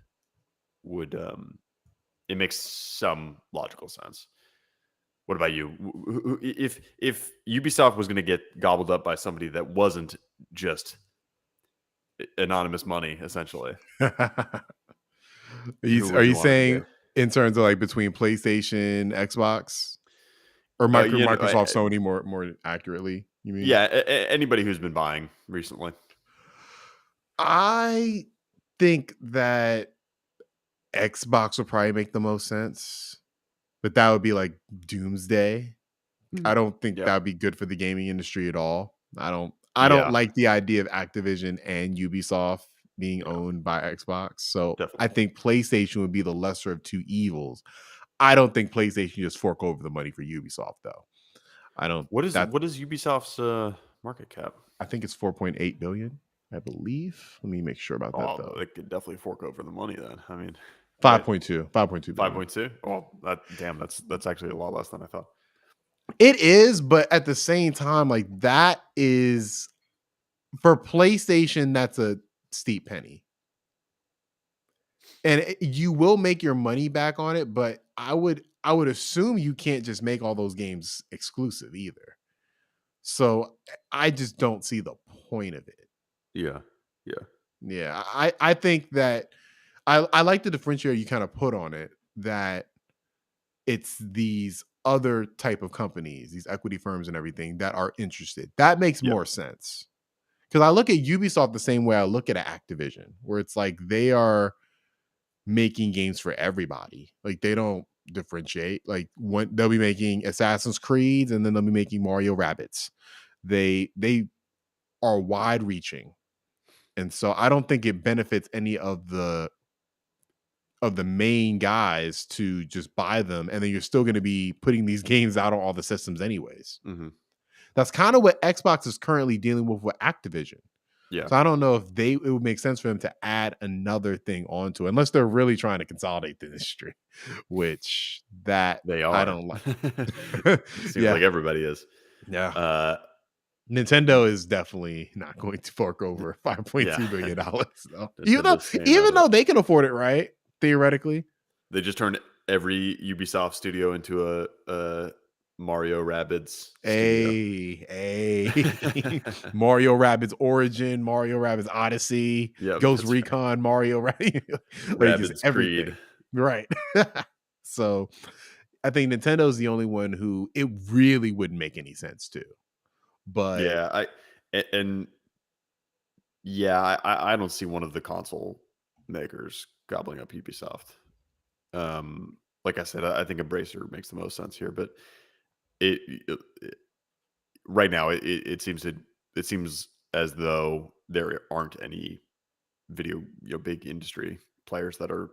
it makes some logical sense. What about you? If Ubisoft was going to get gobbled up by somebody that wasn't just anonymous money, essentially, Are who are would you you want it to saying be? in terms of like between PlayStation, Xbox, or Microsoft, Sony more accurately, you mean? Yeah, anybody who's been buying recently. I think that Xbox would probably make the most sense, but that would be like doomsday. I don't think Yeah, that would be good for the gaming industry at all. I don't yeah, like the idea of Activision and Ubisoft being yeah, owned by Xbox. So I definitely. think PlayStation would be the lesser of two evils. I don't think PlayStation just fork over the money for Ubisoft though. I don't What is that what is Ubisoft's market cap? I think it's 4.8 billion, I believe. Let me make sure about that Oh, though. they could definitely fork over the money then. I mean, right? 5.2 Five billion. point two. Oh, that's actually a lot less than I thought. It is, but at the same time, like that is for PlayStation, that's a steep penny. And you will make your money back on it, but I would assume you can't just make all those games exclusive either. So I just don't see the point of it. Yeah, yeah, Yeah, I think that I like the differentiator you kind of put on it, that it's these other type of companies, these equity firms and everything that are interested. That makes yeah. more sense. Because I look at Ubisoft the same way I look at Activision, where it's like they are making games for everybody. Like they don't differentiate. Like when they'll be making Assassin's Creeds and then they'll be making Mario Rabbids. They are wide reaching. And so I don't think it benefits any of the main guys to just buy them, and then you're still going to be putting these games out on all the systems anyways. Hmm. That's kind of what Xbox is currently dealing with Activision. Yeah, So I don't know if it would make sense for them to add another thing onto it, unless they're really trying to consolidate the industry, which that they I are. don't like. Seems Yeah. like everybody is. Yeah. Uh, Nintendo is definitely not going to fork over yeah. $5.2 billion though. Even though Nintendo's staying out even of it. though they can afford it, right? Theoretically. They just turned every Ubisoft studio into a Mario Rabbids studio. A Mario Rabbids Origin, Mario Rabbids Odyssey, Yep, Ghost that's right. Recon, Mario like it's Rabbids everything. Creed. Right. So I think Nintendo's the only one who it really wouldn't make any sense to. But Yeah, and yeah, I don't see one of the console makers gobbling up Ubisoft. Like I said, I think Embracer makes the most sense here, but it, it right now it seems as though there aren't any video big industry players that are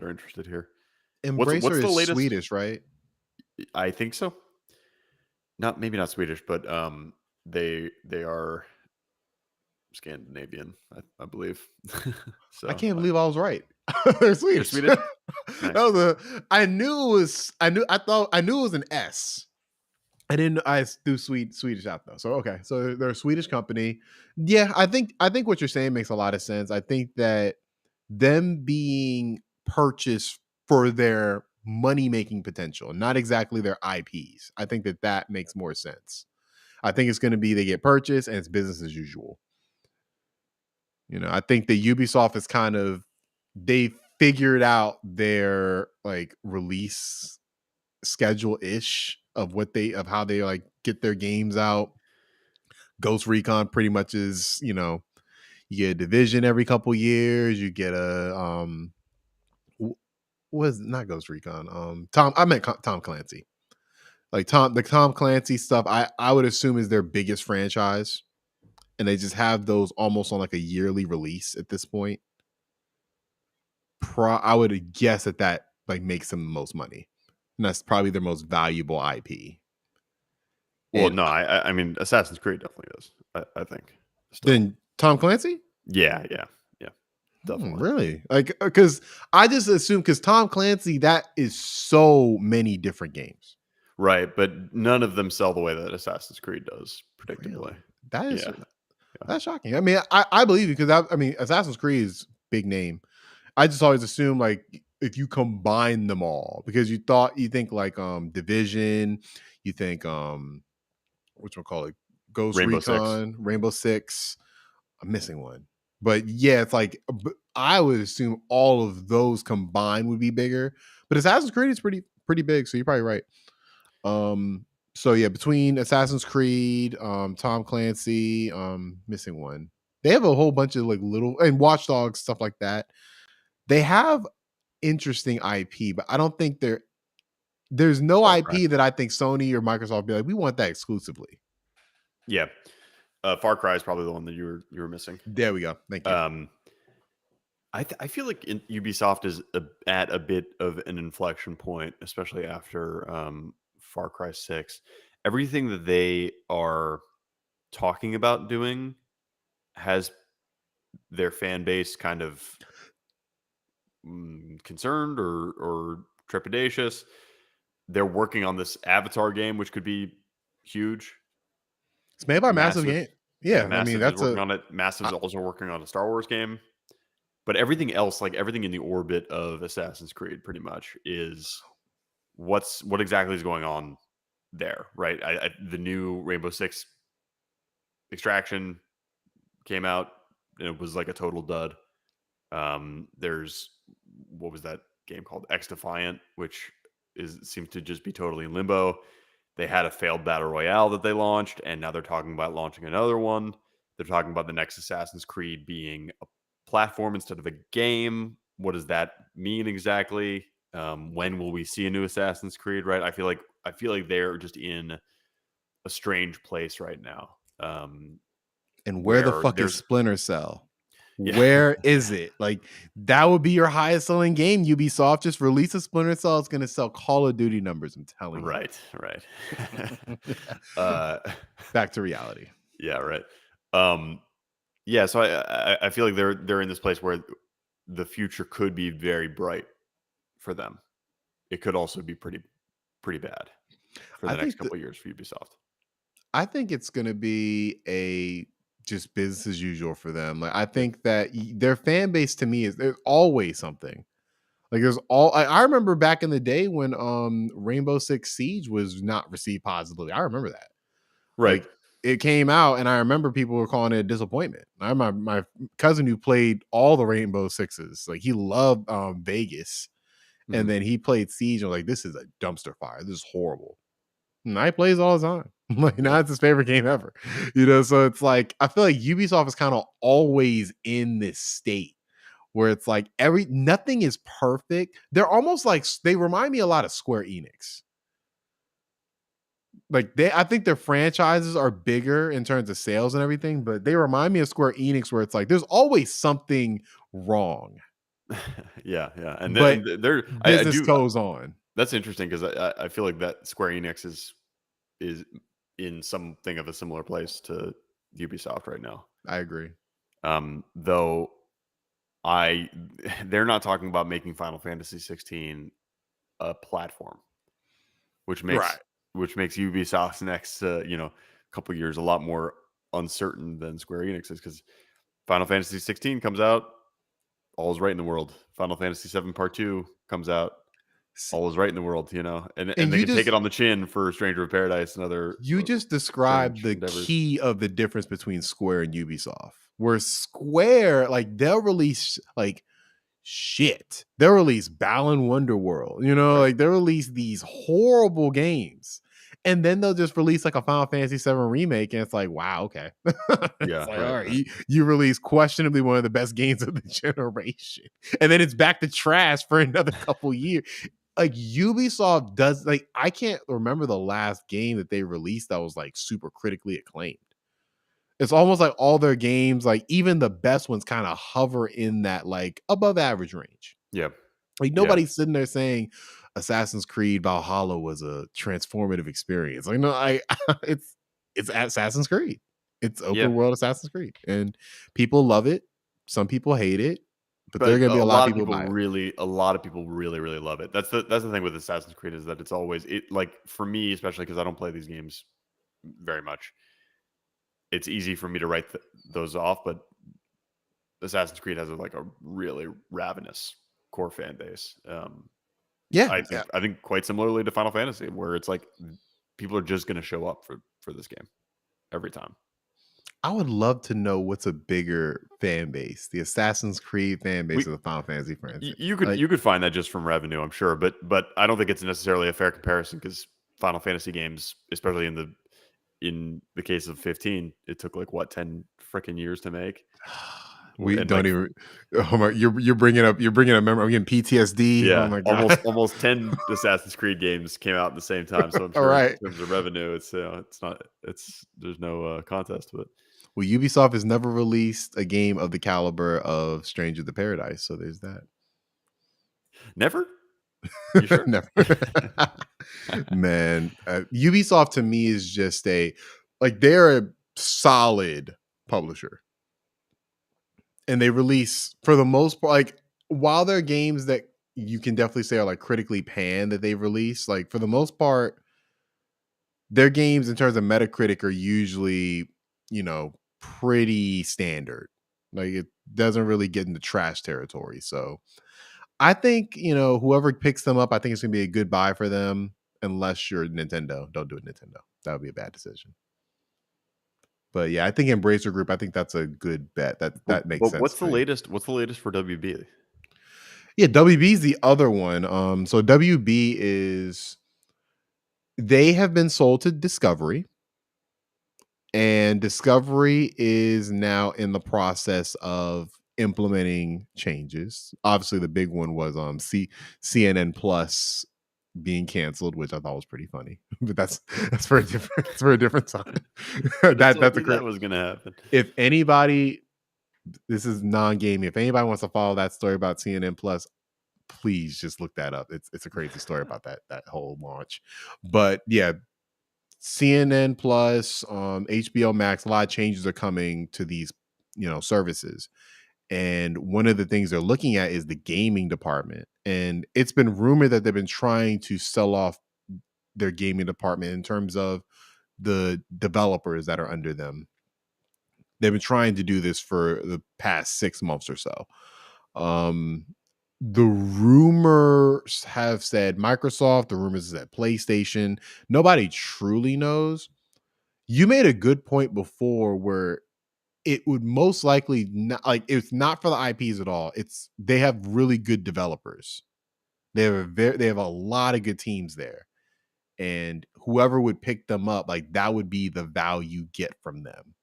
interested here. What's Embracer the is latest? Swedish, right? I think so. Not maybe not Swedish, but they are Scandinavian, I believe. I So can't believe I was right. They're they're Swedish. Swedish. That Nice. was I knew it was. I knew it was an S. I didn't. I do Swedish out though. So okay. So they're a Swedish company. Yeah, I think what you're saying makes a lot of sense. I think that them being purchased for their money making potential, not exactly their IPs. I think that makes more sense. I think it's going to be they get purchased and it's business as usual. I think that Ubisoft is kind of they figured out their like release schedule ish of how they like get their games out. Ghost Recon pretty much is, you get a division every couple years, you get a was not Ghost Recon. Tom Clancy. Like the Tom Clancy stuff I would assume is their biggest franchise, and they just have those almost on like a yearly release at this point. I would guess that like makes them the most money. And that's probably their most valuable IP. Well, And no, I mean Assassin's Creed definitely is. I think still. then Tom Clancy? Yeah, yeah, yeah, definitely. Really? Like, because I just assume because Tom Clancy, that is so many different games. Right, but none of them sell the way that Assassin's Creed does, predictably. Really? That is Yeah, yeah. that's shocking. I mean, I believe you because I mean, Assassin's Creed is big name. I just always assume like if you combine them all because you think like Division, you think which one call it Ghost Rainbow Six. Recon, Rainbow Six. I'm missing one. But yeah, it's like I would assume all of those combined would be bigger. But Assassin's Creed is pretty big, so you're probably right. So yeah, between Assassin's Creed, Tom Clancy, missing one. They have a whole bunch of like little and Watch Dogs stuff like that. They have interesting IP, but I don't think there's no Far Cry. IP that I think Sony or Microsoft be like, we want that exclusively. Yeah, Far Cry is probably the one that you were missing. There we go. Thank you. Um, I feel like Ubisoft is at a bit of an inflection point, especially after Far Cry 6. Everything that they are talking about doing has their fan base kind of concerned or trepidatious. They're working on this Avatar game, which could be huge, It's made by Massive massive. Game. Yeah, Yeah, I mean Massive is that's working a on it. Massive's I, also working on a Star Wars game. But everything else, like everything in the orbit of Assassin's Creed, pretty much is what exactly is going on there, right? The new Rainbow Six Extraction came out, and it was like a total dud. There's what was that game called? X Defiant, which seems to just be totally in limbo. They had a failed battle royale that they launched, and now they're talking about launching another one. They're talking about the next Assassin's Creed being a platform instead of a game. What does that mean exactly? When will we see a new Assassin's Creed? Right? I feel like they're just in a strange place right now, and where the where fuck is there's Splinter Cell? yeah, Where is it? Like that would be your highest selling game. Ubisoft just release a Splinter Cell. It's going to sell Call of Duty numbers. I'm telling you. right, right. uh, Back to reality. yeah, right. Um, yeah, so I feel like they're in this place where the future could be very bright for them. It could also be pretty bad for I the next think couple of years for Ubisoft. I think it's going to be a just business as usual for them. Like I Yeah. think that their fan base to me is there's always something. Like there's I remember back in the day when Rainbow Six Siege was not received positively. I remember that. Right. Like it came out and I remember people were calling it a disappointment. I my cousin who played all the Rainbow Sixes, like he loved Vegas And then he played Siege and was like, this is a dumpster fire. This is horrible. And I plays all the time. Like, now it's his favorite game ever. So it's like, I feel like Ubisoft is kind of always in this state where it's like nothing is perfect. They're almost like, they remind me a lot of Square Enix. Like, I think their franchises are bigger in terms of sales and everything, but they remind me of Square Enix, where it's like there's always something wrong, Yeah, and but they're I business do. goes on. That's interesting because I feel like that Square Enix is in something of a similar place to Ubisoft right now. I agree. Though they're not talking about making Final Fantasy 16 a platform, which Right. makes Ubisoft's next couple years a lot more uncertain than Square Enix is, because Final Fantasy 16 comes out, all is right in the world. Final Fantasy 7 Part 2 comes out, all is right in the world, and And they you can take just it on the chin for Stranger of Paradise and other described strange the endeavors. key of the difference between Square and Ubisoft. Where Square, like, they'll release like shit. They'll release Balan Wonderworld, Right. like they'll release these horrible games. And then they'll just release like a Final Fantasy VII remake, and it's like, wow, okay. It's Yeah, like, all right, right, right. you release questionably one of the best games of the generation, and then it's back to trash for another couple years. Like, Ubisoft does, like, I can't remember the last game that they released that was like super critically acclaimed. It's almost like all their games, like even the best ones, kind of hover in that like above average range. Yeah. Like, Yeah. nobody's sitting there saying Assassin's Creed Valhalla was a transformative experience. Like, no, it's Assassin's Creed. It's Yeah. open world Assassin's Creed, and people love it. Some people hate it, but there are But going to be a lot of people a lot of people really, really love it. That's the thing with Assassin's Creed, is that it's always like, for me, especially because I don't play these games very much, it's easy for me to write those off. But Assassin's Creed has like a really ravenous core fan base. Yeah, yeah. I think quite similarly to Final Fantasy, where it's like people are just going to show up for this game every time. I would love to know what's a bigger fan base, the Assassin's Creed fan base We or the Final Fantasy franchise. you could find that just from revenue, I'm sure, but I don't think it's necessarily a fair comparison, because Final Fantasy games, especially in the case of 15, it took like what, 10 freaking years to make. We And don't like, even. Oh my! You're bringing up. Memory. I'm getting PTSD. Oh yeah, my god! almost 10 Assassin's Creed games came out at the same time. So I'm All sure in right. terms of revenue, there's no contest to it. Well, Ubisoft has never released a game of the caliber of Stranger of the Paradise, so there's that. Never? You sure? Never. Man, Ubisoft to me is just they're a solid publisher, and they release, for the most part, like, while there are games that you can definitely say are like critically panned that they've released, like, for the most part, their games in terms of Metacritic are usually, pretty standard. Like, it doesn't really get into trash territory. So I think, whoever picks them up, I think it's gonna be a good buy for them. Unless you're Nintendo. Don't do it, Nintendo. That would be a bad decision. But yeah, I think Embracer Group, I think that's a good bet. That makes But sense what's to the me. latest? What's the latest for WB? Yeah, WB is the other one. So WB is, they have been sold to Discovery, and Discovery is now in the process of implementing changes. Obviously, the big one was CNN Plus being canceled, which I thought was pretty funny. But that's for a different that's for a different time. Should have told That's a me great. that was going to happen. If anybody, this is non-gaming. If anybody wants to follow that story about CNN Plus, please just look that up. It's a crazy story about that whole launch. But yeah, CNN Plus, HBO Max, a lot of changes are coming to these, services. And one of the things they're looking at is the gaming department. And it's been rumored that they've been trying to sell off their gaming department in terms of the developers that are under them. They've been trying to do this for the past 6 months or so. The rumors have said Microsoft, the rumors said PlayStation. Nobody truly knows. You made a good point before, where it would most likely not, like, it's not for the IPs at all. It's, they have really good developers They have a lot of good teams there, and whoever would pick them up, like that would be the value you get from them.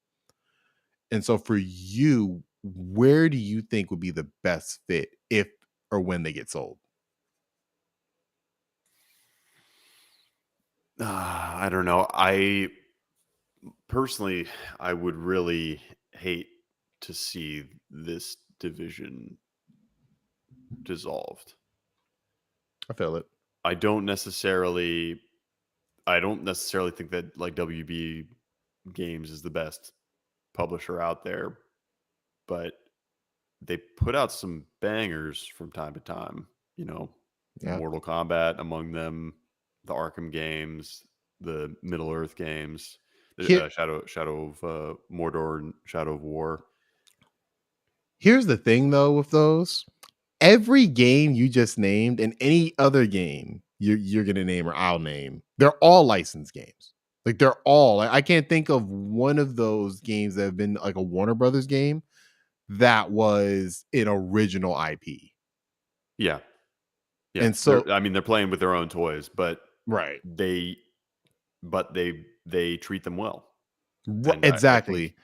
And so for you, where do you think would be the best fit if or when they get sold? I don't know. I personally, I would really hate to see this division dissolved. I feel it. I don't necessarily I don't necessarily think that like WB Games is the best publisher out there, but they put out some bangers from time to time, you know, Yeah. Mortal Kombat among them, the Arkham games, the Middle Earth games, the Here Shadow of Mordor and Shadow of War. here's the thing though with those. Every game you just named and any other game you're gonna name or I'll name, they're all licensed games. Like they're all like, I can't think of one of those games that have been like a Warner Brothers game that was an original IP. Yeah. Yeah. And so I mean they're playing with their own toys, right. they they treat them well. And I think Exactly.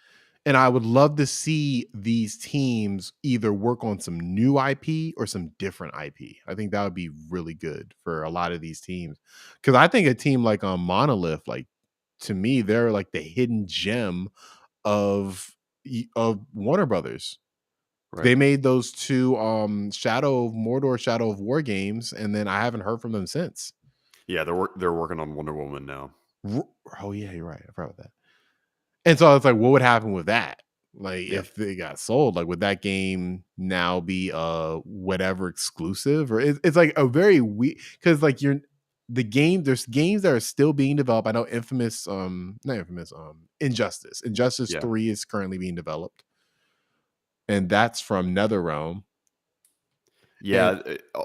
And I would love to see these teams either work on some new IP or some different IP. I think that would be really good for a lot of these teams. Cause I think a team like Monolith, like to me, they're like the hidden gem of of Warner Brothers. right. They made those two Shadow of Mordor, Shadow of War games, and then I haven't heard from them since. Yeah, they're working on Wonder Woman now. R- Oh yeah, you're right. I forgot about that. And so it's like, what would happen with that? Like, Yeah. if they got sold, like, would that game now be whatever exclusive? Or it's like a very weak because like there's games that are still being developed. I know not Infamous, Injustice Yeah. 3 is currently being developed, and that's from NetherRealm. And Yeah,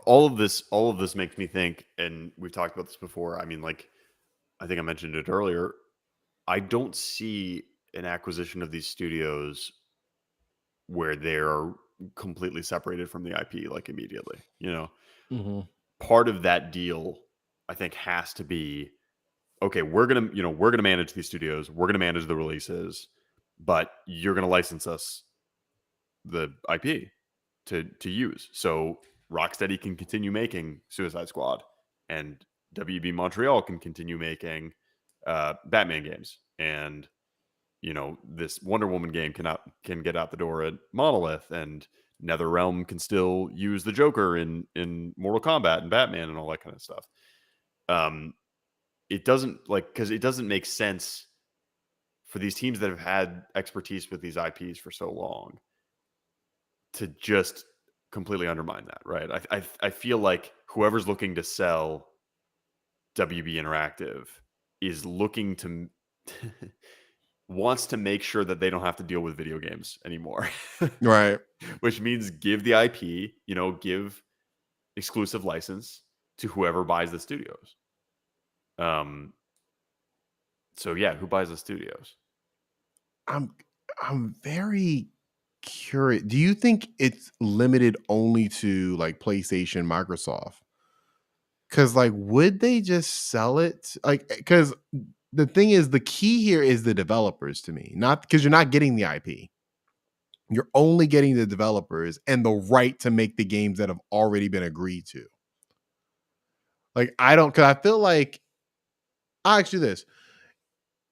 all of this makes me think, and we've talked about this before. I mean, like I think I mentioned it earlier. I don't see an acquisition of these studios where they're completely separated from the IP like immediately. You know, Mhm. part of that deal I think has to be okay, we're gonna manage these studios, we're gonna manage the releases, but you're gonna license us the IP to use. So Rocksteady can continue making Suicide Squad, and WB Montreal can continue making Batman games, and this Wonder Woman game can get out the door at Monolith, and NetherRealm can still use the Joker in Mortal Kombat and Batman and all that kind of stuff. Um, it doesn't because it doesn't make sense for these teams that have had expertise with these IPs for so long to just completely undermine that, right? I feel like whoever's looking to sell WB Interactive is looking to wants to make sure that they don't have to deal with video games anymore. Right. Which means give the IP, give exclusive license to whoever buys the studios. Um so yeah, who buys the studios? I'm I'm very curious. Do you think it's limited only to like PlayStation, Microsoft? Cause like, would they just sell it? Like, cause the thing is, the key here is the developers to me, not because you're not getting the IP. You're only getting the developers and the right to make the games that have already been agreed to. Like, I don't, cause I feel like I'll ask you this.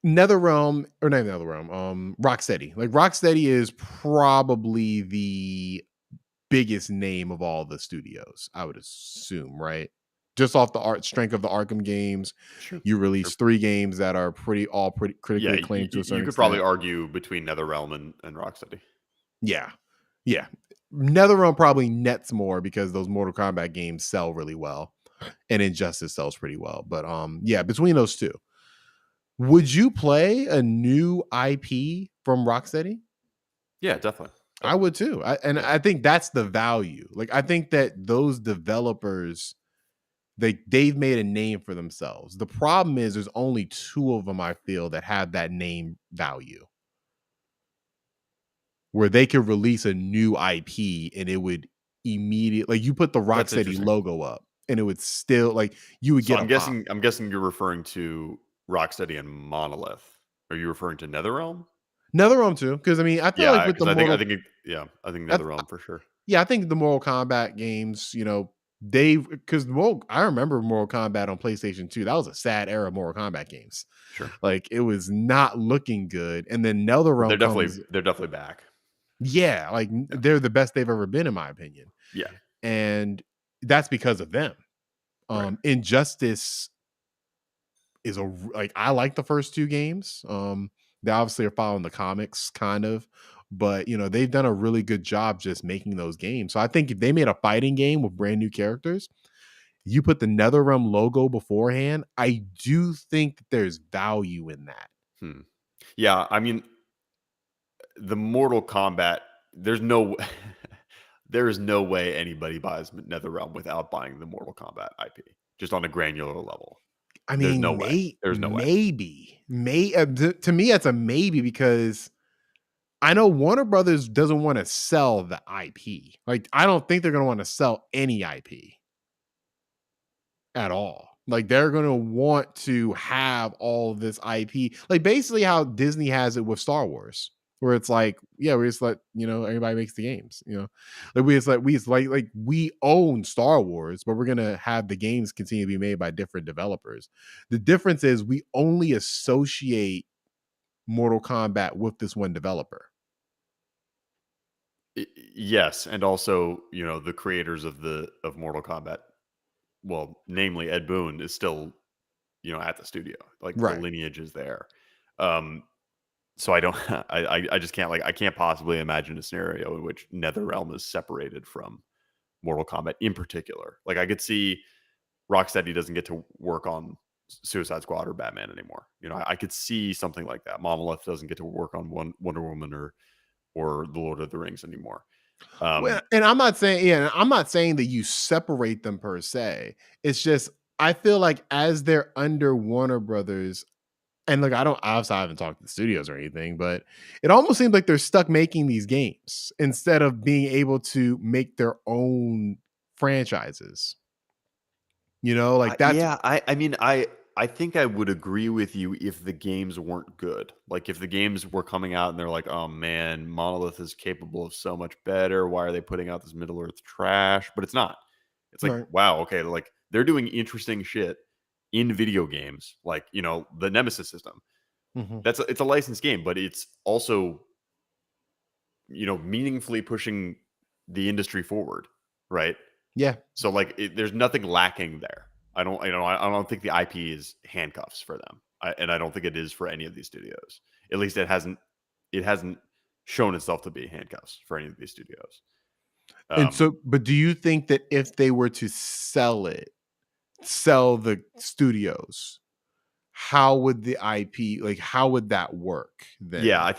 NetherRealm, or not NetherRealm, Rocksteady. Like Rocksteady is probably the biggest name of all the studios, I would assume, right? Just off the art strength of the Arkham games, Sure. you Sure. release 3 games that are pretty critically Yeah, acclaimed to a you certain could probably extent. argue between NetherRealm and Rocksteady. Yeah. Yeah. NetherRealm probably nets more because those Mortal Kombat games sell really well and Injustice sells pretty well. But yeah, between those two. Would you play a new IP from Rocksteady? Yeah, definitely. I Definitely. would too. And Yeah. I think that's the value. Like I think that those developers they've made a name for themselves. The problem is there's only 2 of them I feel that have that name value. Where they could release a new IP and it would immediately like you put the That's Rocksteady interesting. logo up and it would still like you would So get a pop. I'm guessing you're referring to Rocksteady and Monolith. Are you referring to NetherRealm? NetherRealm too, because I mean, I feel like Yeah, with because the I Mortal, think I think I, NetherRealm for sure. yeah, I think the Mortal Kombat games, they because I remember Mortal Kombat on PlayStation 2. That was a sad era of Mortal Kombat games. Sure. Like it was not looking good. And then But NetherRealm comes, they're definitely back. yeah, like Yeah. they're the best they've ever been, in my opinion. Yeah. And that's because of them. Right. Injustice is like I like the first two games. They obviously are following the comics kind of, but they've done a really good job just making those games. So I think if they made a fighting game with brand new characters, you put the NetherRealm logo beforehand, I do think that there's value in that. Hmm. Yeah, I mean, the Mortal Kombat, there's no there is no way anybody buys NetherRealm without buying the Mortal Kombat IP, just on a granular level. I There's no mean, way. There's no way. maybe, to me, that's a maybe because I know Warner Brothers doesn't want to sell the IP. Like, I don't think they're going to want to sell any IP at all. Like, they're going to want to have all this IP, like basically how Disney has it with Star Wars, where it's like, yeah, we just let everybody makes the games. Like we own Star Wars, but we're gonna have the games continue to be made by different developers. The difference is we only associate Mortal Kombat with this one developer. Yes, and also, the creators of Mortal Kombat, well, namely Ed Boon, is still, at the studio. Like the Right. lineage is there. Um, so I don't, I just can't I can't possibly imagine a scenario in which NetherRealm is separated from Mortal Kombat in particular. Like I could see Rocksteady doesn't get to work on Suicide Squad or Batman anymore. I could see something like that. Monolith doesn't get to work on Wonder Woman or the Lord of the Rings anymore. Well, and I'm not saying that you separate them per se. It's just I feel like as they're under Warner Brothers, and look, I haven't talked to the studios or anything, but it almost seems like they're stuck making these games instead of being able to make their own franchises. Like that's Yeah, I mean, I think I would agree with you if the games weren't good. Like if the games were coming out and they're like, "Oh man, Monolith is capable of so much better. Why are they putting out this Middle Earth trash?" But it's not. It's like, right. wow, okay, like they're doing interesting shit in video games, like the Nemesis system. Mhm. It's a licensed game, but it's also meaningfully pushing the industry forward, right? Yeah. So like, there's nothing lacking there. I don't think the IP is handcuffs for them, and I don't think it is for any of these studios. At least it hasn't shown itself to be handcuffs for any of these studios. And Um, so, but do you think that if they were to sell the studios, how would the IP, like, how would that work yeah, then? I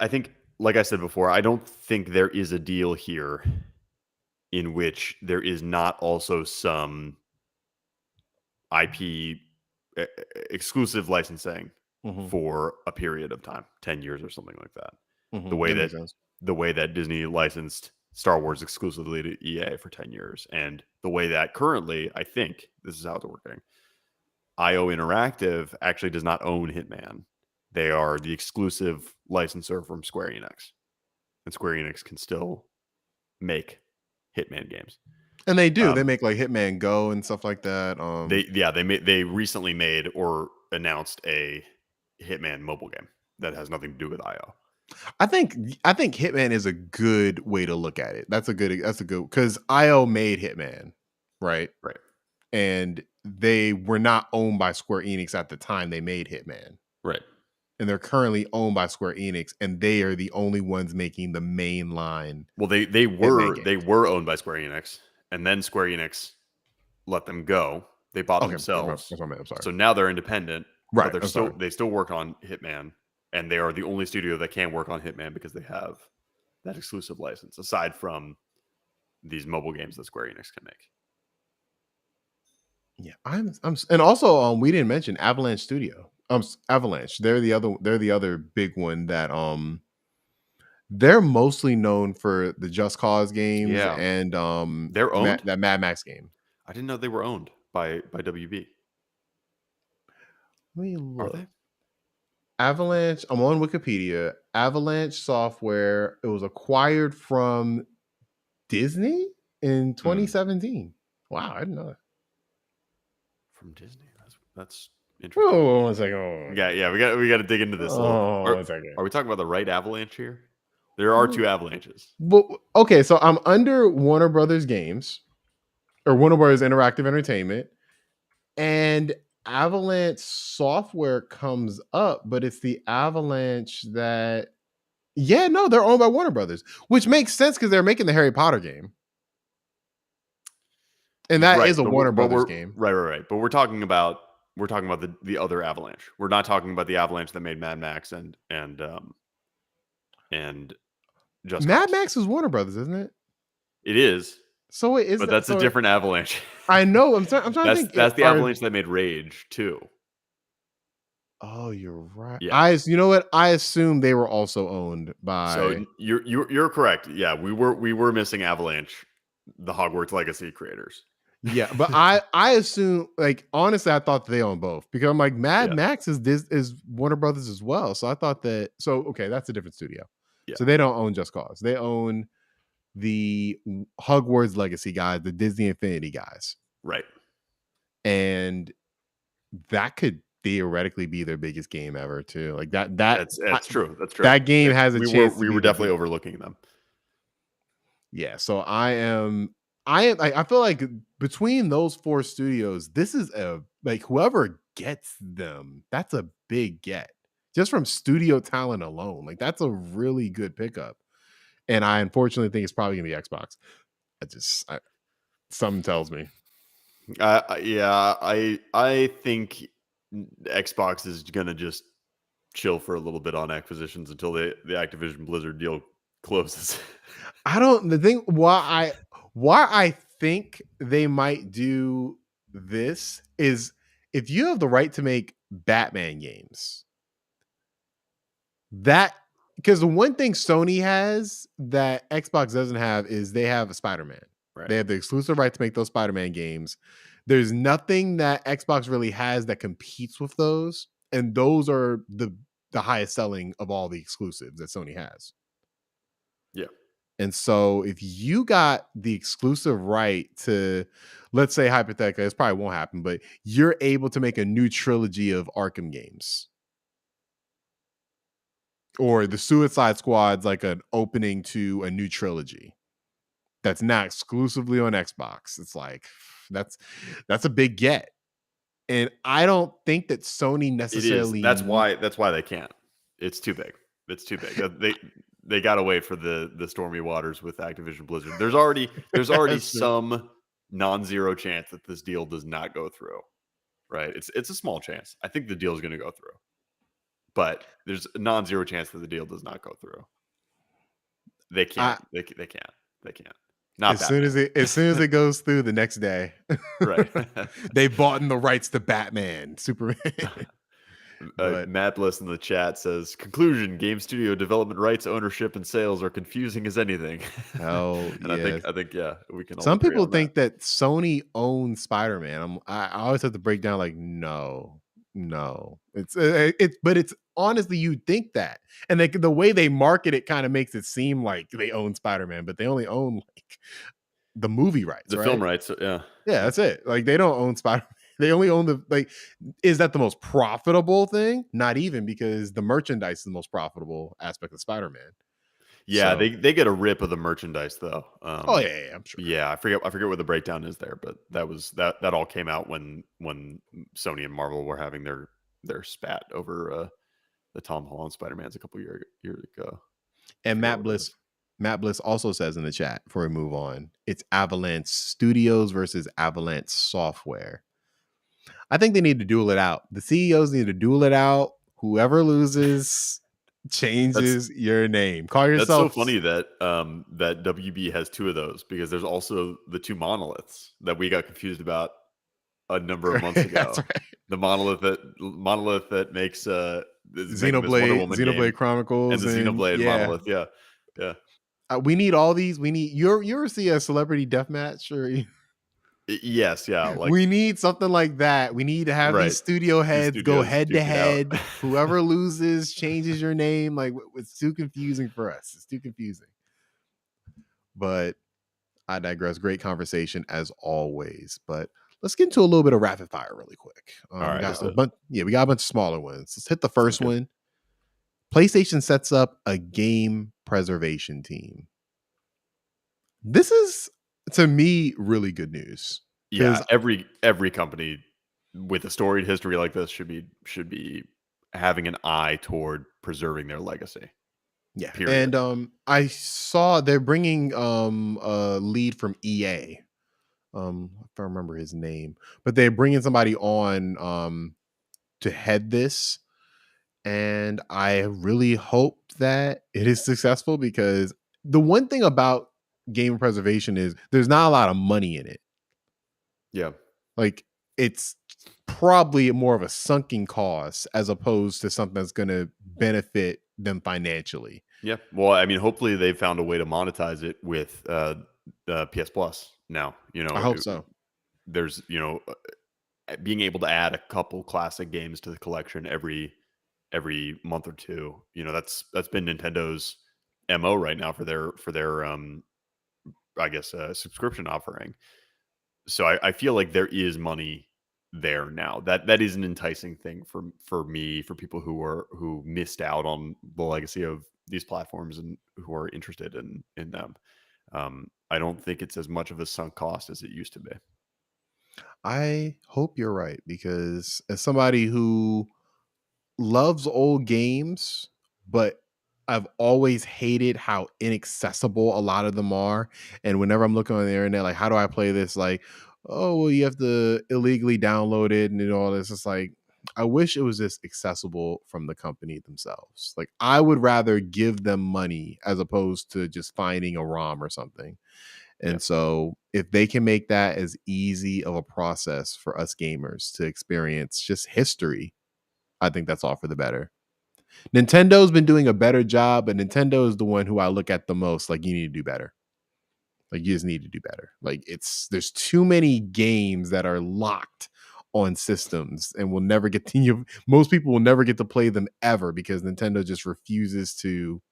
think like I said before, I don't think there is a deal here in which there is not also some IP exclusive licensing Mhm. for a period of time, 10 years or something like that. The Mhm. way That that makes sense. Disney licensed Star Wars exclusively to EA for 10 years, and the way that currently, I think this is how it's working. IO Interactive actually does not own Hitman. They are the exclusive licensor from Square Enix. And Square Enix can still make Hitman games. And they do. They Um, make like Hitman Go and stuff like that. they recently made or announced a Hitman mobile game that has nothing to do with IO. I think Hitman is a good way to look at it. That's a good because IO made Hitman, right? Right. And they were not owned by Square Enix at the time they made Hitman. Right. And they're currently owned by Square Enix, and they are the only ones making the mainline Well, Hitman they games. were owned by Square Enix, and then Square Enix let them go. They bought Okay, that's themselves, what I meant. I'm sorry. so now they're independent, but Right. I'm sorry. they still work on Hitman, and they are the only studio that can work on Hitman because they have that exclusive license. Aside from these mobile games that Square Enix can make. Yeah, and also we didn't mention Avalanche Studio. Avalanche. They're the other big one that they're mostly known for the Just Cause games Yeah, and they're owned. that Mad Max game. I didn't know they were owned by WB. Let me Are look. they? Avalanche, I'm on Wikipedia. Avalanche Software, it was acquired from Disney in 2017. Wow, I didn't know that. From Disney. That's interesting. Whoa, 1 second. Oh, Yeah. We got to dig into this a little bit. 1 second. Are we talking about the right Avalanche here? There are two Avalanches. Well, okay, so I'm under Warner Brothers Games or Warner Brothers Interactive Entertainment, and Avalanche Software comes up, but it's the Avalanche that, yeah, no, they're owned by Warner Brothers, which makes sense because they're making the Harry Potter game. And that is a Warner Brothers game. Right. But we're talking about the other Avalanche. We're not talking about the Avalanche that made Mad Max and Just Mad Cause. Max is Warner Brothers, isn't it? It is. So it is, but that's a different Avalanche. I know. I'm trying to think. That's the Avalanche that made Rage too. Oh, you're right. Yeah. You know what? I assume they were also owned by. So you're correct. Yeah, we were missing Avalanche, the Hogwarts Legacy creators. Yeah, but I assume, like, honestly, I thought they own both because I'm like, Mad Max is Warner Brothers as well. So I thought that. So okay, that's a different studio. Yeah. So they don't own Just Cause. They own the Hogwarts Legacy guys, the Disney Infinity guys. Right. And that could theoretically be their biggest game ever too. Like that's true. That's true. That game has a chance. We were definitely overlooking them. Yeah. So I feel like between those 4 studios, this is like whoever gets them, that's a big get. Just from studio talent alone. Like that's a really good pickup. And I unfortunately think it's probably gonna be Xbox. Something tells me. I think Xbox is gonna just chill for a little bit on acquisitions until the Activision Blizzard deal closes. The thing why I think they might do this is if you have the right to make Batman games. Because the one thing Sony has that Xbox doesn't have is they have a Spider-Man. Right. They have the exclusive right to make those Spider-Man games. There's nothing that Xbox really has that competes with those, and those are the highest selling of all the exclusives that Sony has. Yeah. And so if you got the exclusive right to, let's say hypothetically, this probably won't happen, but you're able to make a new trilogy of Arkham games. Or the Suicide Squad's like an opening to a new trilogy that's not exclusively on Xbox. It's like that's a big get. And I don't think that Sony necessarily. That's why they can't. It's too big. They got to wait for the stormy waters with Activision Blizzard. There's already some non-zero chance that this deal does not go through. Right? It's a small chance. I think the deal is going to go through. But there's a non-zero chance that the deal does not go through. They can't. They can't. Not as soon as it goes through the next day. Right. They bought in the rights to Batman, Superman. Matt Bliss in the chat says, conclusion, game studio development rights, ownership, and sales are confusing as anything. Oh, and yes. I think we can all Some agree people on think that Sony owns Spider-Man. I always have to break down like, no. But it's honestly, you'd think that. And the way they market it kind of makes it seem like they own Spider-Man, but they only own like the movie rights, the film rights. Yeah, that's it. Like they don't own Spider-Man. They only own the, like, is that the most profitable thing? Not even, because the merchandise is the most profitable aspect of Spider-Man. Yeah, so, they get a rip of the merchandise though. Oh yeah, I'm sure. Yeah, I forget what the breakdown is there, but that all came out when Sony and Marvel were having their spat over the Tom Holland Spider-Man's a couple years ago. And Matt Bliss also says in the chat, before we move on, it's Avalanche Studios versus Avalanche Software. I think they need to duel it out. The CEOs need to duel it out. Whoever loses changes your name. Call yourself. That's so funny that that WB has 2 of those, because there's also the 2 monoliths that we got confused about a number of months ago. That's right. The monolith that makes Xenoblade Chronicles and the Xenoblade monolith. Yeah. We need all these. We need you ever see a celebrity deathmatch or Yes, yeah, like We need something like that. We need to have these right. studio These heads go studios head to duke it out. head. Whoever loses changes your name. Like it's too confusing for us. It's too confusing. But I digress. Great conversation as always. But let's get into a little bit of rapid fire really quick. All We right, let's got do a it. bunch. Yeah, we got a bunch of smaller ones. Let's hit the Sounds first good. one. PlayStation sets up a game preservation team. This is to me really good news Yeah, because every company with a storied history like this should be having an eye toward preserving their legacy. yeah, Period. and I saw they're bringing a lead from EA. If I remember his name, but they're bringing somebody on to head this, and I really hope that it is successful because the one thing about game preservation is there's not a lot of money in it. Yeah. Like it's probably more of a sunken cost as opposed to something that's going to benefit them financially. Yeah. Well, I mean, hopefully they found a way to monetize it with PS Plus now. I hope so. There's, being able to add a couple classic games to the collection every month or two. That's been Nintendo's MO right now for their I guess subscription offering. So I feel like there is money there now. That is an enticing thing for me, for people who missed out on the legacy of these platforms and who are interested in them. I don't think it's as much of a sunk cost as it used to be. I hope you're right because as somebody who loves old games, but I've always hated how inaccessible a lot of them are. And whenever I'm looking on the internet, like, how do I play this? Like, oh, well, you have to illegally download it and do all this. It's like, I wish it was just accessible from the company themselves. Like, I would rather give them money as opposed to just finding a ROM or something. Yeah. And so, if they can make that as easy of a process for us gamers to experience just history, I think that's all for the better. Nintendo's been doing a better job, but Nintendo is the one who I look at the most. Like, you need to do better. Like, you just need to do better. Like, there's too many games that are locked on systems and will never get to you. Most people will never get to play them ever because Nintendo just refuses to,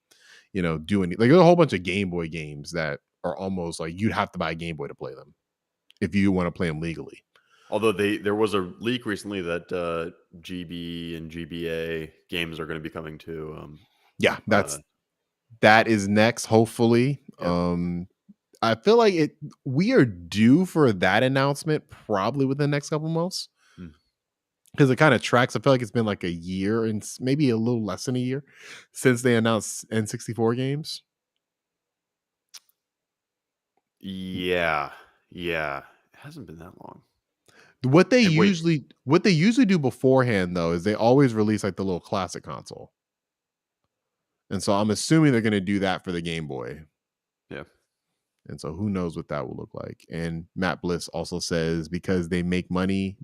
do any. Like, there's a whole bunch of Game Boy games that are almost like you'd have to buy a Game Boy to play them if you want to play them legally. Although there was a leak recently that GB and GBA games are going to be coming to. Yeah, Uh, that is next. Hopefully, yeah. I feel like we are due for that announcement probably within the next couple months Hmm. because it kind of tracks. I feel like it's been like a year and maybe a little less than a year since they announced N64 games. Yeah. Yeah. It hasn't been that long. What they And wait. usually do beforehand though is they always release like the little classic console, and so I'm assuming they're going to do that for the Game Boy. Yeah. And so who knows what that will look like. And Matt Bliss also says because they make money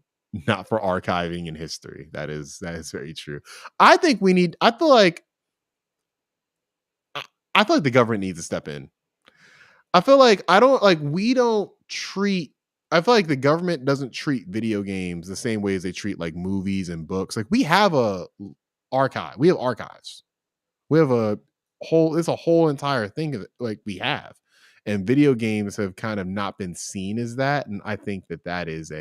not for archiving in history. That is very true. I think I feel like the government needs to step in. I feel like we don't treat I feel like the government doesn't treat video games the same way as they treat like movies and books. Like we have a archive. We have archives. We have it's a whole entire thing of it, like we have. And video games have kind of not been seen as that. And I think that is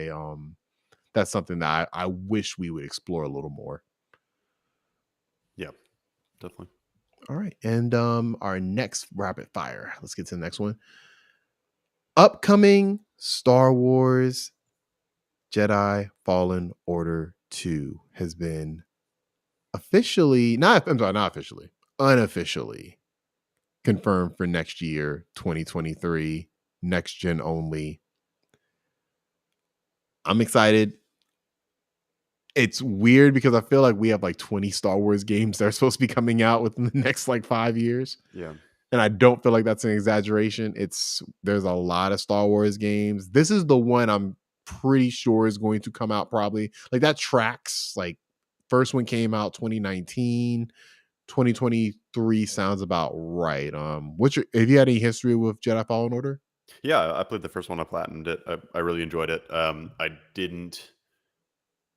that's something that I wish we would explore a little more. Yeah. Definitely. All right. And our next rapid fire. Let's get to the next one. Upcoming Star Wars Jedi Fallen Order 2 has been not officially, unofficially confirmed for next year, 2023, next gen only. I'm excited. It's weird because I feel like we have like 20 Star Wars games that are supposed to be coming out within the next like 5 years. Yeah. And I don't feel like that's an exaggeration. There's a lot of Star Wars games. This is the one I'm pretty sure is going to come out probably. Like that tracks. Like first one came out 2019. 2023 sounds about right. Have you had any history with Jedi Fallen Order? Yeah, I played the first one. I platinumed it. I really enjoyed it.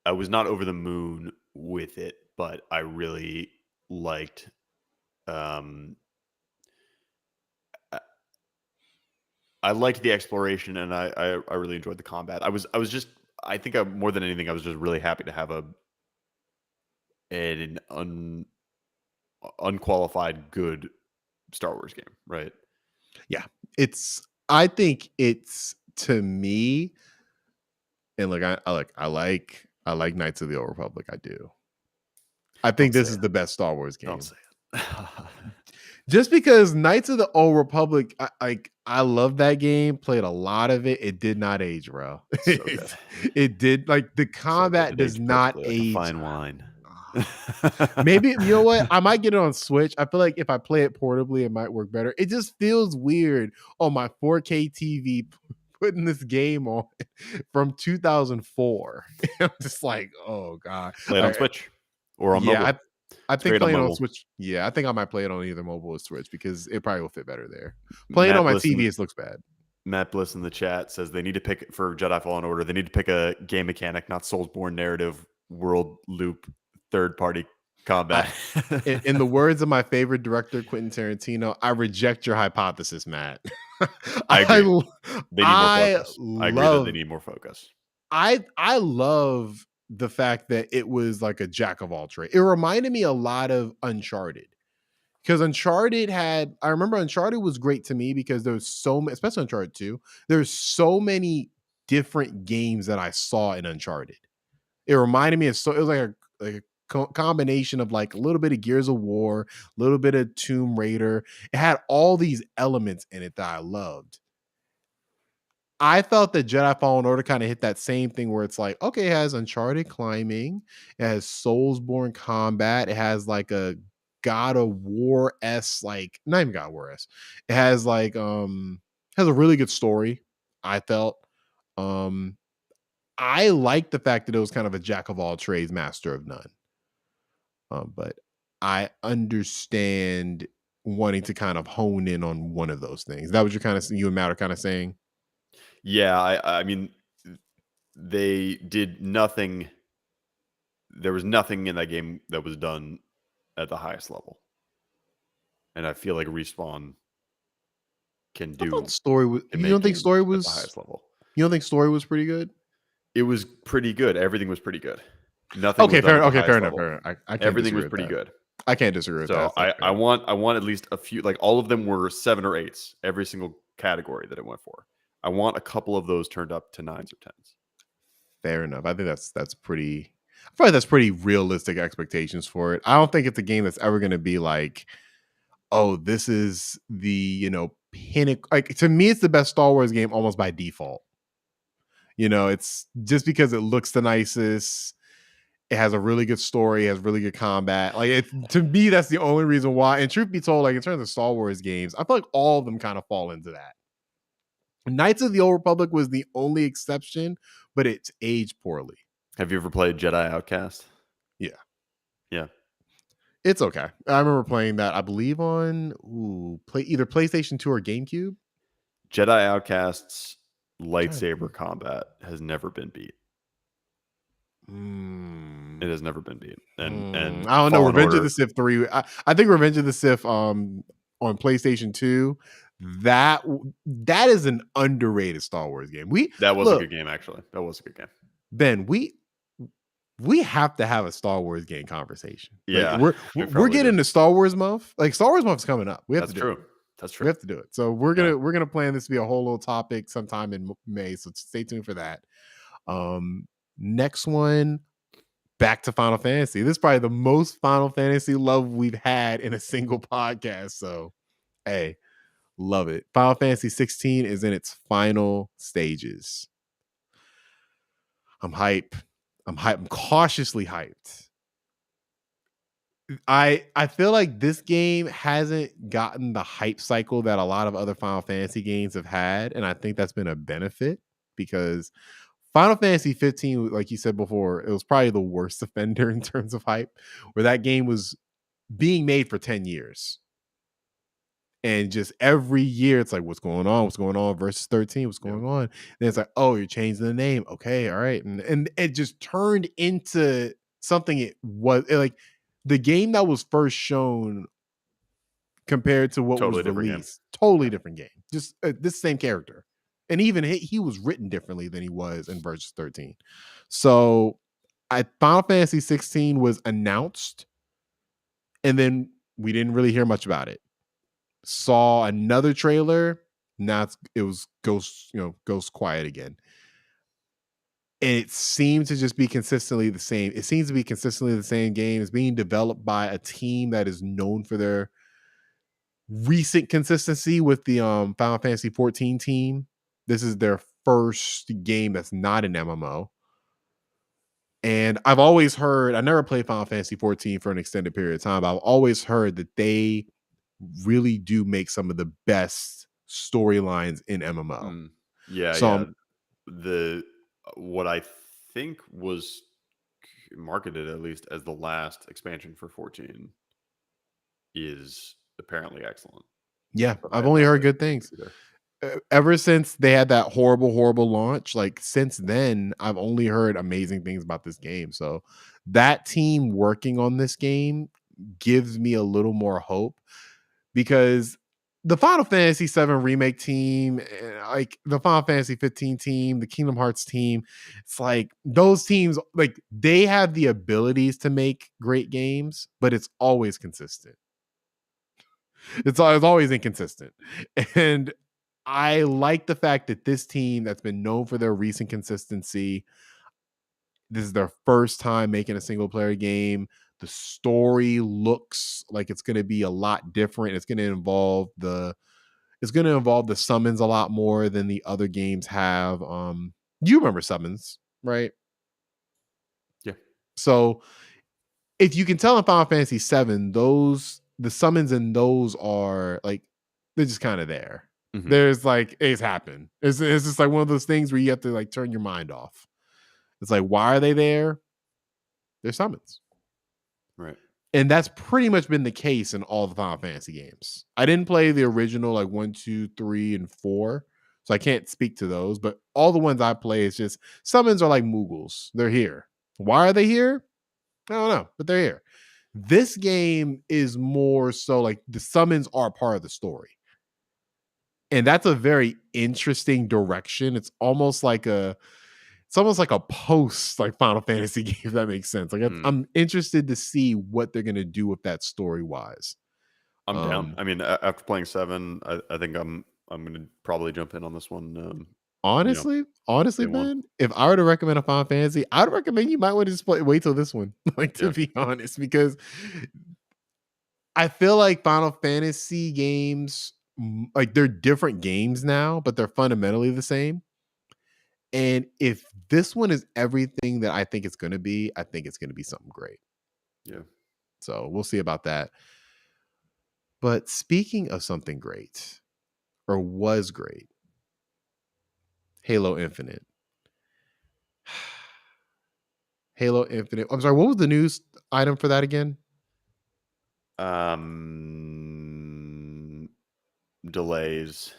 I was not over the moon with it, but I really liked. Um, I, I liked the exploration, and I really enjoyed the combat. I was just I think more than anything, I was just really happy to have an unqualified good Star Wars game, right? Yeah, I think it's to me, and look, I like Knights of the Old Republic. I do. I think Don't say this is it. the best Star Wars Don't game. say it. Just because Knights of the Old Republic, I love that game. Played a lot of it. It did not age well. So good. It did like the So good. combat It does aged not perfectly like a age. fine wine. Maybe you know what? I might get it on Switch. I feel like if I play it portably, it might work better. It just feels weird on my 4K TV putting this game on from 2004. I'm just like, oh god. Play it on Switch or on Yeah, mobile. I It's think great on playing on mobile. Switch. Yeah, I think I might play it on either mobile or Switch because it probably will fit better there. Playing on Matt my Bliss TV, in it looks bad. Matt Bliss in the chat says they need to pick for Jedi Fallen Order. They need to pick a game mechanic, not Soulsborne narrative, world loop, third party I, combat. in the words of my favorite director, Quentin Tarantino, I reject your hypothesis, Matt. I agree. I They need more I focus. I agree that they love need more focus. I love the fact that it was like a jack of all trades. It reminded me a lot of Uncharted. Because Uncharted had, I remember Uncharted was great to me because there's so many, especially Uncharted 2, there's so many different games that I saw in Uncharted. It reminded me of it was like a combination of like a little bit of Gears of War, a little bit of Tomb Raider. It had all these elements in it that I loved. I felt that Jedi Fallen Order kind of hit that same thing where it's like, okay, it has Uncharted climbing, it has Soulsborne combat, it has like a God of War s like not even God of War s. It has like has a really good story. I felt um I like the fact that it was kind of a jack of all trades, master of none. But I understand wanting to kind of hone in on one of those things. That was your kind of you and Matt are kind of saying. Yeah, I mean, they did nothing. There was nothing in that game that was done at the highest level, and I feel like Respawn I thought story was. can make games at the highest level. You don't think story was pretty good? It was pretty good. Everything was pretty good. Nothing was done at the Okay, fair highest enough. level. Fair enough. I can't Everything disagree was with pretty that. good. I can't disagree with that. So It's like I want at least a few, like all of them were 7 or 8s, every single category that it went for. I want a couple of those turned up to 9s or 10s. fair enough. I think that's pretty. I feel like that's pretty realistic expectations for it. I don't think it's a game that's ever going to be like, oh, this is the pinnacle. Like to me, it's the best Star Wars game almost by default. It's just because it looks the nicest. It has a really good story, it has really good combat. Like to me, that's the only reason why. And truth be told, like in terms of Star Wars games, I feel like all of them kind of fall into that. Knights of the Old Republic was the only exception, but it's aged poorly. Have you ever played Jedi Outcast? Yeah. Yeah. It's okay. I remember playing that, I believe on either PlayStation 2 or GameCube. Jedi Outcast's I'm trying to lightsaber think. combat has never been beat. It has never been beat. And I don't know. Fallen Revenge of Order, the Sith 3. I think Revenge of the Sith on PlayStation 2. That is an underrated Star Wars game. We that was a look, good game, actually. That was a good game. Ben, we have to have a Star Wars game conversation. Like Yeah, we we're probably getting do. to Star Wars month. Like Star Wars month's coming up. We have That's to do it. true. That's We true. have to do it. So Yeah. we're gonna plan this to be a whole little topic sometime in May. So stay tuned for that. Next one, back to Final Fantasy. This is probably the most Final Fantasy love we've had in a single podcast. So hey, love it. Final Fantasy 16 is in its final stages. I'm hype. I'm hype. I'm cautiously hyped. I feel like this game hasn't gotten the hype cycle that a lot of other Final Fantasy games have had, and I think that's been a benefit because Final Fantasy 15, like you said before, it was probably the worst offender in terms of hype, where that game was being made for 10 years. And just every year, it's like, what's going on? What's going on? Versus 13, what's Yep. going on? And it's like, oh, you're changing the name. Okay, all right. And it just turned into something like the game that was first shown compared to what was Totally different game. released. Totally Yeah. different game. Just this same character. And even he was written differently than he was in Versus 13. So Final Fantasy 16 was announced, and then we didn't really hear much about it. Saw another trailer. Now it was Ghost quiet again. And it seems to just be consistently the same. It seems to be consistently the same game. It's being developed by a team that is known for their recent consistency with the Final Fantasy 14 team. This is their first game that's not an MMO. And I've always heard, I never played Final Fantasy 14 for an extended period of time, but I've always heard that they really do make some of the best storylines in MMO. Yeah, So yeah. The what I think was marketed at least as the last expansion for 14 is apparently excellent. yeah, But I I've have only not heard played good it things. either. Ever since they had that horrible launch, like since then, I've only heard amazing things about this game. So that team working on this game gives me a little more hope, because the Final Fantasy 7 remake team, like the Final Fantasy 15 team, the Kingdom Hearts team, it's like those teams, like they have the abilities to make great games, but it's always consistent. It's always inconsistent. And I like the fact that this team that's been known for their recent consistency, this is their first time making a single player game. The story looks like it's going to be a lot different. It's going to involve the summons a lot more than the other games have. You remember summons, right? Yeah. So if you can tell in Final Fantasy 7, the summons in those are like they're just kind of there. Mhm. There's like it's happened. It's just like one of those things where you have to like turn your mind off. It's like, why are they there? They're summons. Right. And that's pretty much been the case in all the Final Fantasy games. I didn't play the original like 1, 2, 3, and 4. So I can't speak to those, but all the ones I play is just summons are like Moogles. They're here. Why are they here? I don't know, but they're here. This game is more so like the summons are part of the story. And that's a very interesting direction. It's almost like a post like Final Fantasy game, if that makes sense. Like Mm. I'm interested to see what they're gonna do with that story wise. I'm down. I mean, after playing 7, I think I'm gonna probably jump in on this one. You know, Honestly, day one. Ben, if I were to recommend a Final Fantasy, I'd recommend you might want to just wait till this one. Like to Yeah. be honest, because I feel like Final Fantasy games, like they're different games now, but they're fundamentally the same. And if this one is everything that I think it's going to be, I think it's going to be something great. Yeah. So we'll see about that. But speaking of something great, or was great, Halo Infinite. Halo Infinite. I'm sorry, what was the news item for that again? Delays.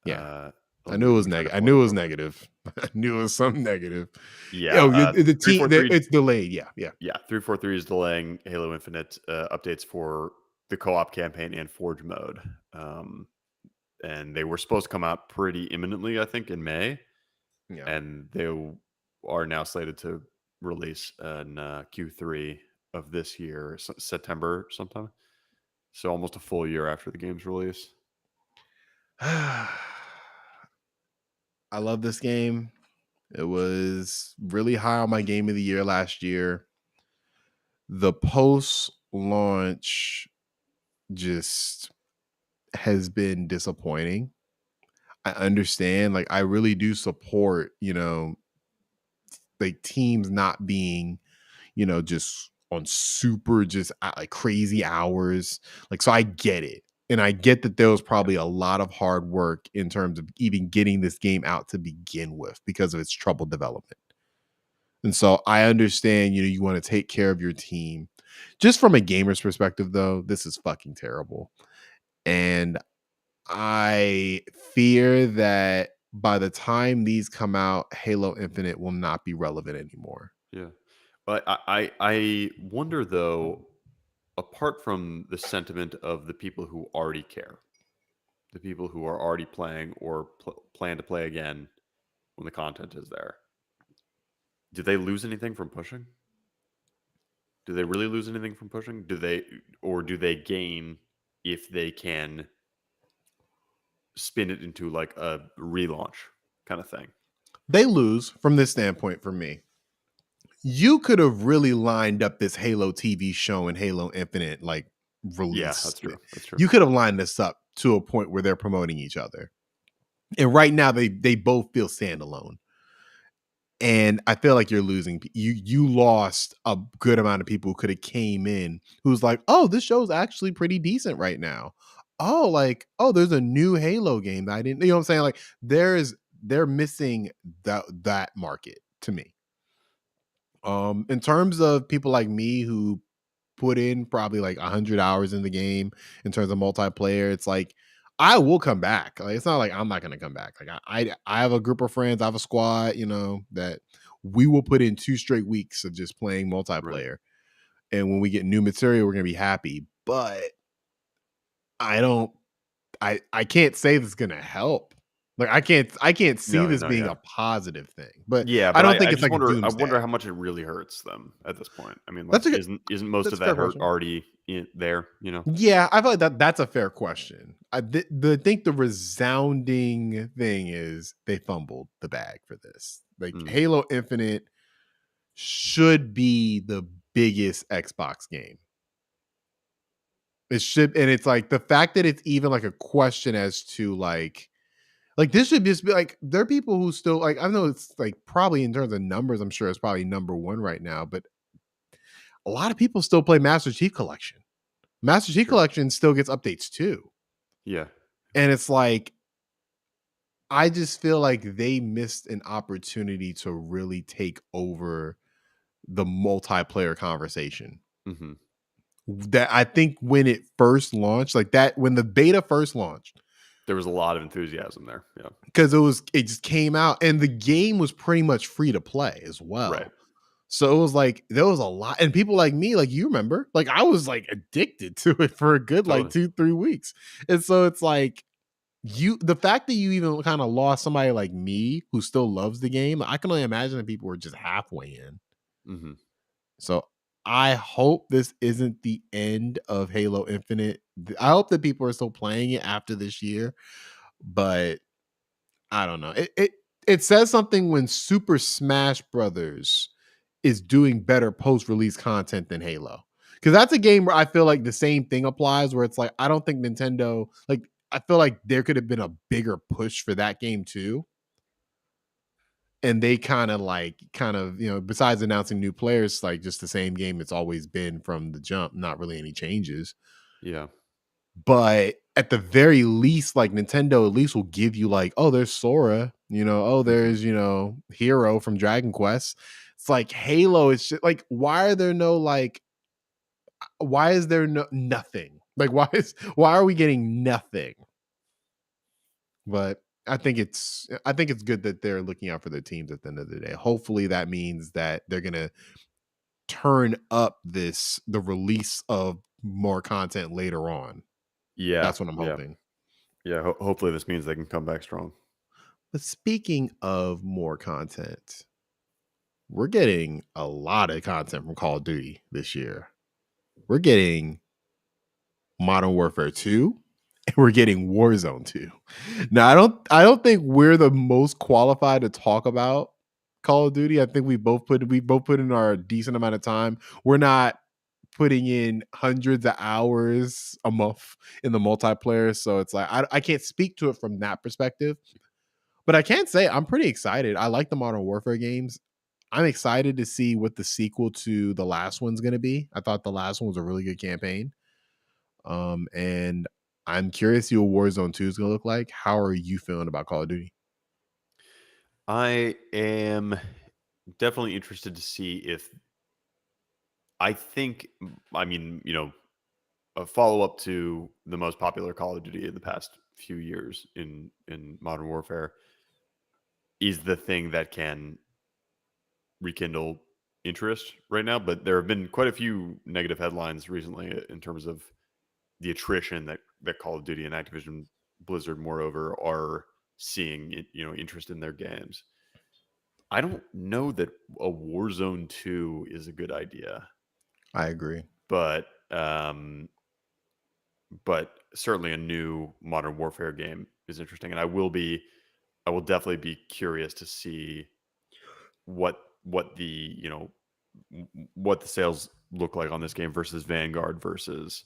Yeah. Let I me knew it let was me try to negative. I pull it knew up it was real quick. negative. I knew it was something negative. Yeah. Oh, the team, 343. it's delayed. Yeah, yeah. Yeah, 343 is delaying Halo Infinite updates for the co-op campaign and Forge mode. And they were supposed to come out pretty imminently, I think, in May, Yeah. and they are now slated to release in Q3 of this year, September sometime. So almost a full year after the game's release. I love this game. It was really high on my game of the year last year. The post launch just has been disappointing. I understand, like, I really do support, like teams not being, just on super, just like crazy hours. Like, so I get it. And I get that there was Yeah. probably a lot of hard work in terms of even getting this game out to begin with because of its troubled development. And so I understand, you want to take care of your team. Just from a gamer's perspective, though, this is fucking terrible. And I fear that by the time these come out, Halo Infinite will not be relevant anymore. Yeah. But I wonder though, apart from the sentiment of the people who already care, the people who are already playing or plan to play again when the content is there, do they lose anything from pushing? Do they really lose anything from pushing? Do they gain if they can spin it into like a relaunch kind of thing? They lose from this standpoint for me. You could have really lined up this Halo TV show and Halo Infinite like Yeah, release. that's true. That's true. You could have lined this up to a point where they're promoting each other. And right now they both feel standalone. And I feel like you're losing. You lost a good amount of people who could have came in who's like, oh, this show's actually pretty decent right now. Oh, like, oh, there's a new Halo game that I didn't, you know what I'm saying? Like, they're missing that market to me. In terms of people like me who put in probably like 100 hours in the game in terms of multiplayer, it's like I will come back. Like it's not like I'm not going to come back. Like I have a group of friends, I have a squad, that we will put in 2 straight weeks of just playing Right. multiplayer. And when we get new material, we're going to be happy. But I don't I can't say this is going to help. Like I can't see No, this no, being yeah. a positive thing. But Yeah, I but don't think I it's just like a wonder doomsday. how much it really hurts them at this point. I mean, like, That's a good isn't most that's of a fair that hurt question. already there? You know? Yeah, I feel like that's a fair question. I think the resounding thing is they fumbled the bag for this. Like Mm, Halo Infinite should be the biggest Xbox game. It should, and it's like the fact that it's even like a question as to like this should just be like there are people who still like I know it's like probably in terms of numbers, I'm sure it's probably number one right now, but a lot of people still play Master Chief Collection. Master Chief sure. Collection still gets updates too. Yeah. And it's like I just feel like they missed an opportunity to really take over the multiplayer conversation. Hmm. That I think when it first launched, like that when the beta first launched, There was a lot of enthusiasm there. Yeah. because it just came out and the game was pretty much free to play as Right. well. So it was like there was a lot, and people like me, like you remember, like I was like addicted to it for a good like Totally. 2-3 weeks. And so it's like the fact that you even kind of lost somebody like me who still loves the game, I can only imagine that people were just halfway in. Hmm. So I hope this isn't the end of Halo Infinite. I hope that people are still playing it after this year, but I don't know. It says something when Super Smash Brothers is doing better post-release content than Halo. Because that's a game where I feel like the same thing applies, where it's like I don't think Nintendo like I feel like there could have been a bigger push for that game too. And they besides announcing new players, like just the same game it's always been from the jump, not really any changes. Yeah. But at the very least, like Nintendo at least will give you like, oh, there's Sora, oh, Hmm. there's, Hero from Dragon Quest. It's like Halo is just like, why is there nothing? Like, why are we getting nothing? But I think it's good that they're looking out for their teams at the end of the day. Hopefully that means that they're gonna turn up the release of more content later on. Yeah. That's what I'm Yeah. hoping. Yeah. Hopefully, this means they can come back strong. But speaking of more content, we're getting a lot of content from Call of Duty this year. We're getting Modern Warfare 2 and we're getting Warzone 2. Now, I don't think we're the most qualified to talk about Call of Duty. I think we both put in our decent amount of time. We're not putting in hundreds of hours a month in the multiplayer, so it's like I can't speak to it from that perspective. But I can say I'm pretty excited. I like the Modern Warfare games. I'm excited to see what the sequel to the last one's going to be. I thought the last one was a really good campaign. And I'm curious to see what Warzone 2 is going to look like. How are you feeling about Call of Duty? I am definitely interested to see if I think, I mean, a follow up to the most popular Call of Duty in the past few years in Modern Warfare is the thing that can rekindle interest right now. But there have been quite a few negative headlines recently in terms of the attrition that Call of Duty and Activision Blizzard, moreover, are seeing, interest in their games. I don't know that a Warzone 2 is a good idea, I agree. but certainly a new Modern Warfare game is interesting, and I will definitely be curious to see what the what the sales look like on this game versus Vanguard versus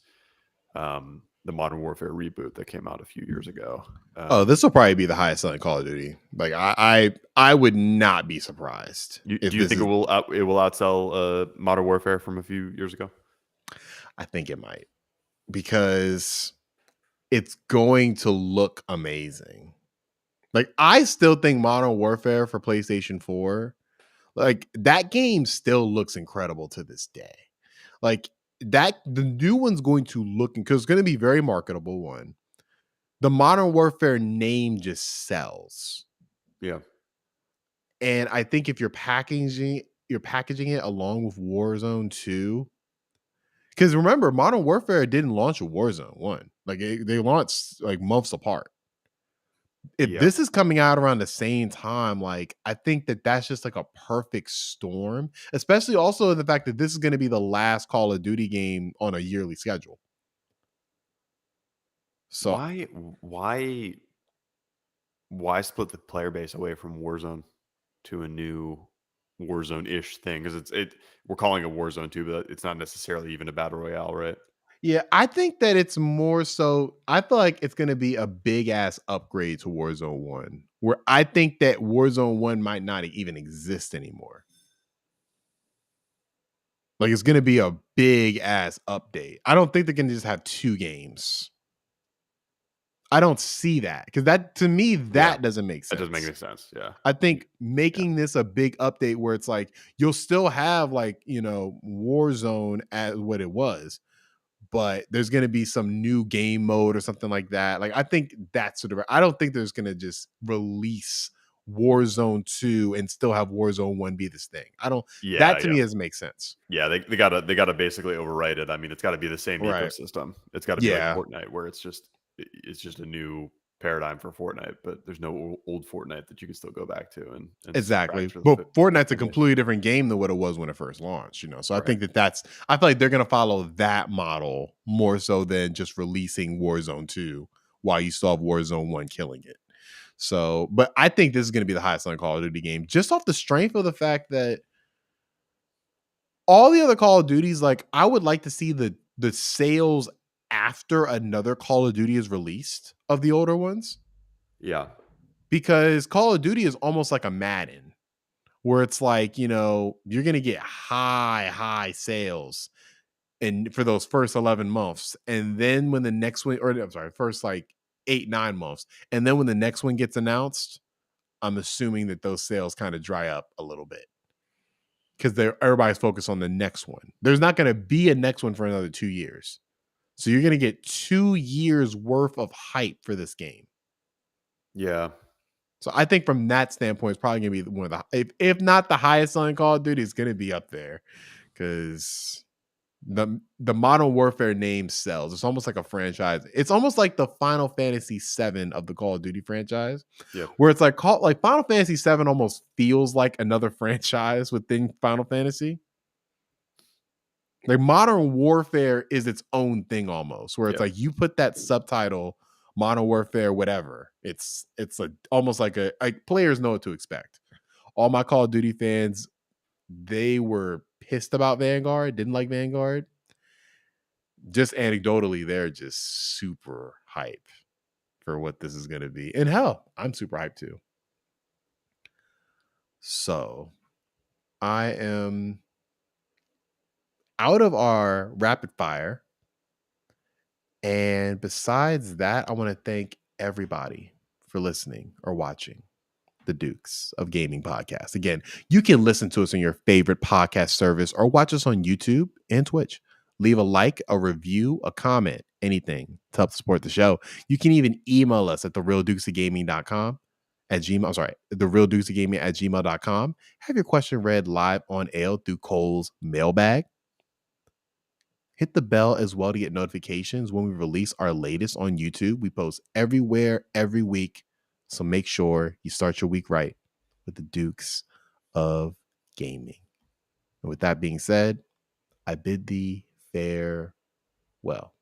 the Modern Warfare reboot that came out a few years ago. This will probably be the highest selling Call of Duty. Like I would not be surprised if Do you this think is. it will outsell Modern Warfare from a few years ago? I think it might, because it's going to look amazing. Like, I still think Modern Warfare for PlayStation 4, like, that game still looks incredible to this day. Like, the new one's going to look, because it's going to be very marketable. One, the Modern Warfare name just sells. Yeah. And I think if you're packaging it along with Warzone 2, because remember, Modern Warfare didn't launch with Warzone 1. Like, they launched like months apart. If Yeah. this is coming out around the same time, like, I think that's just like a perfect storm, especially also the fact that this is going to be the last Call of Duty game on a yearly schedule. So Why why split the player base away from Warzone to a new Warzone-ish thing? Because we're calling it Warzone 2, but it's not necessarily even a battle royale, right? yeah, I think that it's more so, I feel like it's going to be a big ass upgrade to Warzone 1, where I think that Warzone 1 might not even exist anymore. Like, it's going to be a big ass update. I don't think they're going to just have two games. I don't see that, because that, to me, Yeah. that doesn't make That doesn't make sense. any sense. Yeah. I think making this a big update where it's like you'll still have, like, Warzone as what it was, but there's going to be some new game mode or something like that. Like, I think that's sort of, I don't think there's going to just release Warzone 2 and still have Warzone 1 be this thing. I don't, Yeah, that to me doesn't make sense. yeah. They gotta basically overwrite it. I mean, it's got to be the same Right. ecosystem. It's got to be like Yeah, Fortnite, where it's just a new paradigm for Fortnite, but there's no old Fortnite that you can still go back to and exactly. scratch for But Fortnite's a fan base. completely different game than what it was when it first launched. So I Right. think I feel like they're going to follow that model more so than just releasing Warzone 2 while you still have Warzone 1 killing it. So, but I think this is going to be the highest selling Call of Duty game, just off the strength of the fact that all the other Call of Duties, like, I would like to see the sales after another Call of Duty is released of the older ones, Yeah. because Call of Duty is almost like a Madden, where it's like, you're going to get high sales and for those first 11 months. And then when the next one, or I'm sorry, first like 8-9 months. And then when the next one gets announced, I'm assuming that those sales kind of dry up a little bit, because everybody's focused on the next one. There's not going to be a next one for another 2 years. So you're going to get 2 years worth of hype for this game. Yeah. So I think from that standpoint, it's probably going to be one of the, if not the highest selling Call of Duty, it's going to be up there, because the Modern Warfare name sells. It's almost like a franchise. It's almost like the Final Fantasy VII of the Call of Duty franchise, Yep. where it's like Final Fantasy VII almost feels like another franchise within Final Fantasy. Like, Modern Warfare is its own thing almost, where it's Yep. like you put that subtitle Modern Warfare whatever, it's almost like players know what to expect. All my Call of Duty fans, they were pissed about Vanguard, didn't like Vanguard. Just anecdotally, they're just super hype for what this is going to be. And hell, I'm super hyped too. So I am out of our rapid fire. And besides that, I want to thank everybody for listening or watching the Dukes of Gaming podcast. Again, you can listen to us on your favorite podcast service or watch us on YouTube and Twitch. Leave a like, a review, a comment, anything to help support the show. You can even email us at therealdukesofgaming.com at Gmail. I'm sorry, therealdukesofgaming at gmail.com. Have your question read live on air through Cole's mailbag. Hit the bell as well to get notifications when we release our latest on YouTube. We post everywhere, every week. So make sure you start your week right with the Dukes of Gaming. And with that being said, I bid thee farewell.